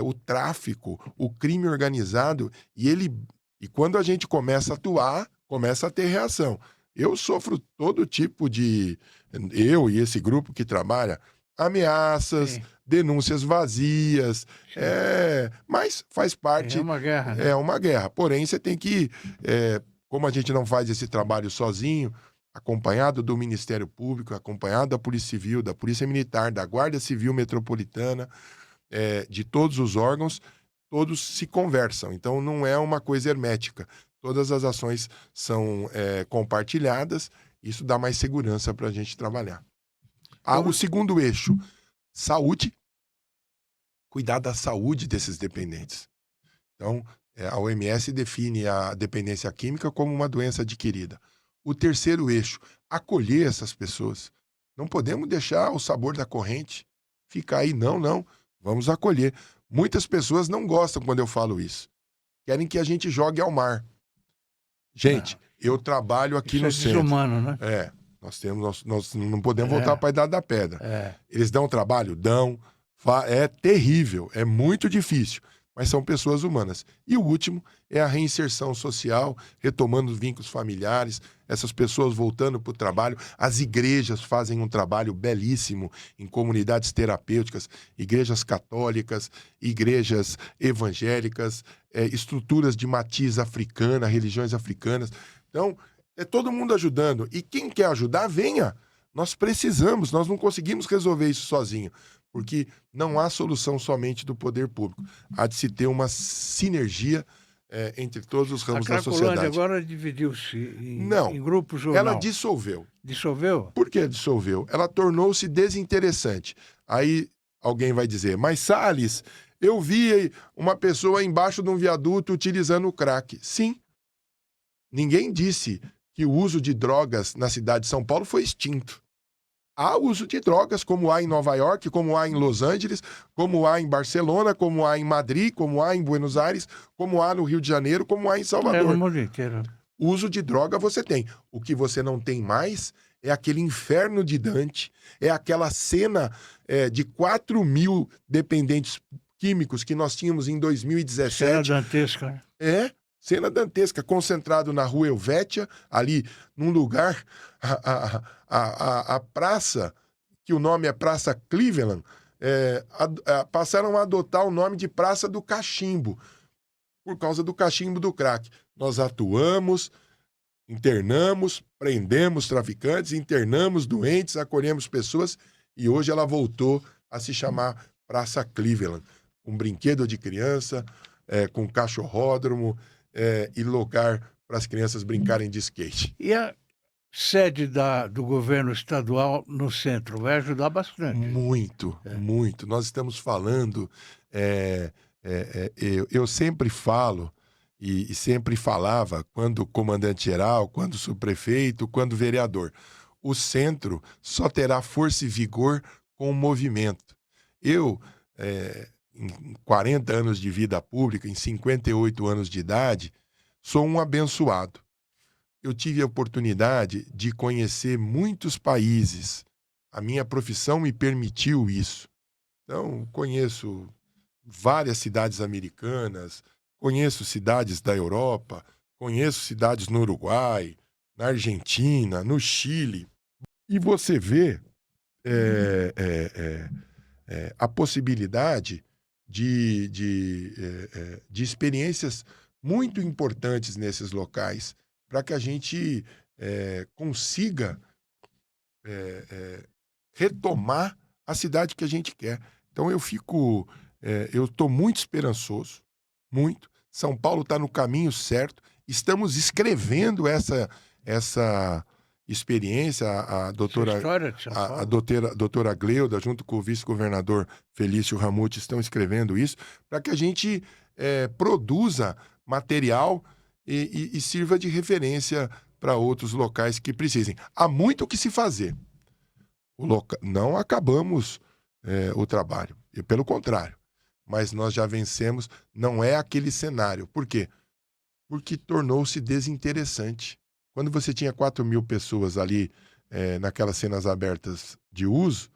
o tráfico, o crime organizado, e quando a gente começa a atuar, começa a ter reação. Eu sofro todo tipo eu e esse grupo que trabalha, ameaças, Sim. denúncias vazias, mas faz parte. É uma guerra, né? É uma guerra. Porém, você tem que, como a gente não faz esse trabalho sozinho, acompanhado do Ministério Público, acompanhado da Polícia Civil, da Polícia Militar, da Guarda Civil Metropolitana, de todos os órgãos, todos se conversam. Então, não é uma coisa hermética. Todas as ações são compartilhadas. Isso dá mais segurança para a gente trabalhar. O segundo eixo, saúde. Cuidar da saúde desses dependentes. Então, a OMS define a dependência química como uma doença adquirida. O terceiro eixo, acolher essas pessoas. Não podemos deixar o sabor da corrente ficar aí, não. Vamos acolher. Muitas pessoas não gostam quando eu falo isso. Querem que a gente jogue ao mar. Gente, eu trabalho aqui no centro. Desumano, né? Nós não podemos voltar para a Idade da Pedra. Eles dão trabalho? Dão. É terrível, é muito difícil, mas são pessoas humanas. E o último é a reinserção social, retomando os vínculos familiares, essas pessoas voltando para o trabalho. As igrejas fazem um trabalho belíssimo em comunidades terapêuticas, igrejas católicas, igrejas evangélicas, estruturas de matiz africana, religiões africanas. Então, é todo mundo ajudando. E quem quer ajudar, venha. Nós precisamos, nós não conseguimos resolver isso sozinho. Porque não há solução somente do poder público. Há de se ter uma sinergia entre todos os ramos da sociedade. A Cracolândia agora dividiu-se em grupos jornal. Ela dissolveu. Dissolveu? Por que dissolveu? Ela tornou-se desinteressante. Aí alguém vai dizer, mas Salles, eu vi uma pessoa embaixo de um viaduto utilizando o crack. Sim. Ninguém disse que o uso de drogas na cidade de São Paulo foi extinto. Há uso de drogas, como há em Nova York, como há em Los Angeles, como há em Barcelona, como há em Madrid, como há em Buenos Aires, como há no Rio de Janeiro, como há em Salvador. No mundo inteiro. Uso de droga você tem. O que você não tem mais é aquele inferno de Dante, é aquela cena de 4 mil dependentes químicos que nós tínhamos em 2017. Cena dantesca. Cena dantesca, concentrado na Rua Helvétia, ali num lugar, a praça, que o nome é Praça Cleveland, passaram a adotar o nome de Praça do Cachimbo, por causa do cachimbo do crack. Nós atuamos, internamos, prendemos traficantes, internamos doentes, acolhemos pessoas, e hoje ela voltou a se chamar Praça Cleveland, com brinquedo de criança, com cachorródromo, e lugar para as crianças brincarem de skate. E a sede do governo estadual no centro vai ajudar bastante. Muito. Nós estamos falando, eu sempre falo e sempre falava, quando comandante-geral, quando subprefeito, quando vereador, o centro só terá força e vigor com o movimento. Eu em 40 anos de vida pública, em 58 anos de idade, sou um abençoado. Eu tive a oportunidade de conhecer muitos países. A minha profissão me permitiu isso. Então, conheço várias cidades americanas, conheço cidades da Europa, conheço cidades no Uruguai, na Argentina, no Chile. E você vê a possibilidade de experiências muito importantes nesses locais para que a gente consiga retomar a cidade que a gente quer. Então eu estou muito esperançoso, muito. São Paulo está no caminho certo. Estamos escrevendo essa experiência. A doutora, história de São Paulo. a doutora Gleuda, junto com o vice-governador Felício Ramute, estão escrevendo isso para que a gente produza material e sirva de referência para outros locais que precisem. Há muito o que se fazer. Não acabamos o trabalho, pelo contrário, mas nós já vencemos. Não é aquele cenário. Por quê? Porque tornou-se desinteressante. Quando você tinha 4.000 pessoas ali naquelas cenas abertas de uso,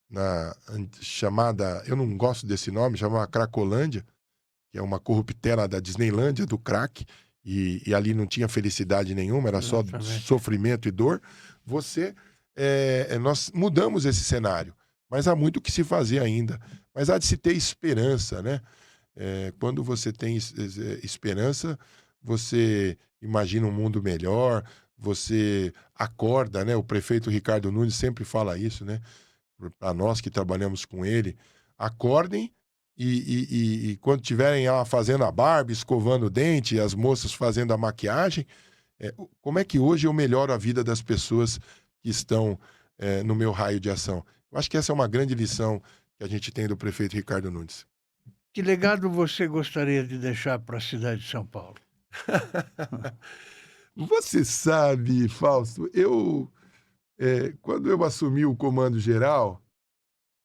na chamada, eu não gosto desse nome, chamava Cracolândia, que é uma corruptela da Disneylândia, do crack, e ali não tinha felicidade nenhuma, era só sofrimento e dor. Nós mudamos esse cenário, mas há muito o que se fazer ainda. Mas há de se ter esperança, né? Quando você tem esperança, você imagina um mundo melhor, você acorda, né? O prefeito Ricardo Nunes sempre fala isso, né? Para nós que trabalhamos com ele, acordem e quando tiverem lá fazendo a barba, escovando o dente, as moças fazendo a maquiagem, como é que hoje eu melhoro a vida das pessoas que estão no meu raio de ação? Eu acho que essa é uma grande lição que a gente tem do prefeito Ricardo Nunes. Que legado você gostaria de deixar para a cidade de São Paulo? Você sabe, Fausto, quando eu assumi o comando geral,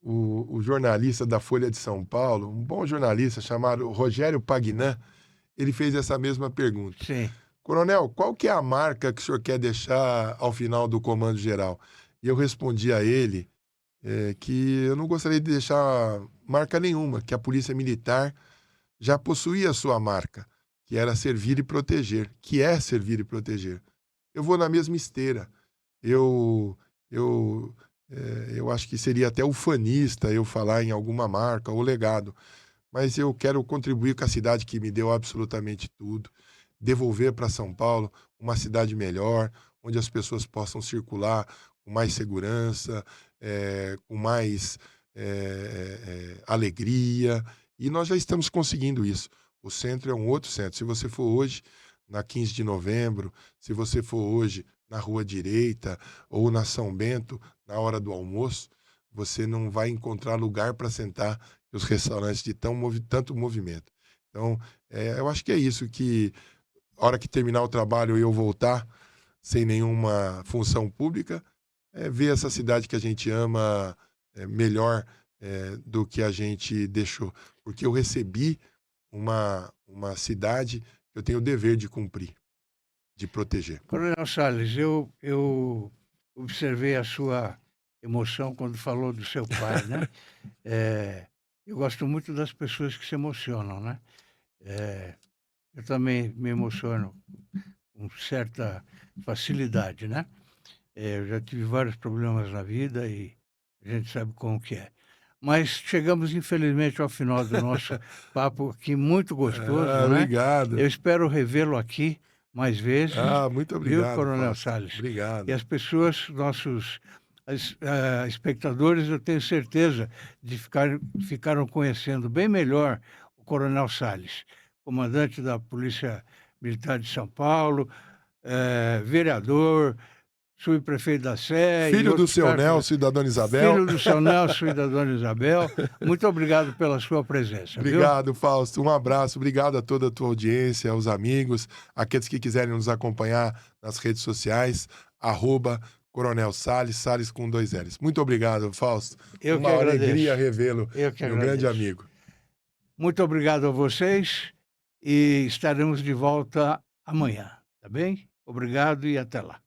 o jornalista da Folha de São Paulo, um bom jornalista chamado Rogério Pagnan, ele fez essa mesma pergunta. Sim. Coronel, qual que é a marca que o senhor quer deixar ao final do comando geral? E eu respondi a ele que eu não gostaria de deixar marca nenhuma, que a Polícia Militar já possuía a sua marca, que era servir e proteger, que é servir e proteger. Eu vou na mesma esteira. Eu acho que seria até ufanista eu falar em alguma marca ou legado, mas eu quero contribuir com a cidade que me deu absolutamente tudo, devolver para São Paulo uma cidade melhor, onde as pessoas possam circular com mais segurança, com mais alegria, e nós já estamos conseguindo isso. O centro é um outro centro. Se você for hoje na 15 de novembro, se você for hoje na Rua Direita ou na São Bento, na hora do almoço, você não vai encontrar lugar para sentar nos restaurantes de tanto movimento. Então, eu acho que é isso, que a hora que terminar o trabalho e eu voltar sem nenhuma função pública, ver essa cidade que a gente ama melhor do que a gente deixou. Porque eu recebi uma cidade que eu tenho o dever de cumprir, de proteger. Coronel Salles, eu observei a sua emoção quando falou do seu pai, né? Eu gosto muito das pessoas que se emocionam, né? Eu também me emociono com certa facilidade, né? Eu já tive vários problemas na vida e a gente sabe como que é. Mas chegamos, infelizmente, ao final do nosso papo aqui, muito gostoso, né? Obrigado. Eu espero revê-lo aqui mais vezes. Muito obrigado, viu, Coronel Fausto? Salles? Obrigado. E as pessoas, nossos espectadores, eu tenho certeza de ficaram conhecendo bem melhor o Coronel Salles, comandante da Polícia Militar de São Paulo, vereador, subprefeito da Sé. Filho do seu Nelson e da dona Isabel. Filho do seu Nelson e da dona Isabel. Muito obrigado pela sua presença. Obrigado, Fausto. Um abraço. Obrigado a toda a tua audiência, aos amigos, aqueles que quiserem nos acompanhar nas redes sociais, @Coronel Salles, Salles com 2 L's. Muito obrigado, Fausto. Eu Uma que agradeço. alegria revê-lo, Eu que meu agradeço. grande amigo. Muito obrigado a vocês e estaremos de volta amanhã, tá bem? Obrigado e até lá.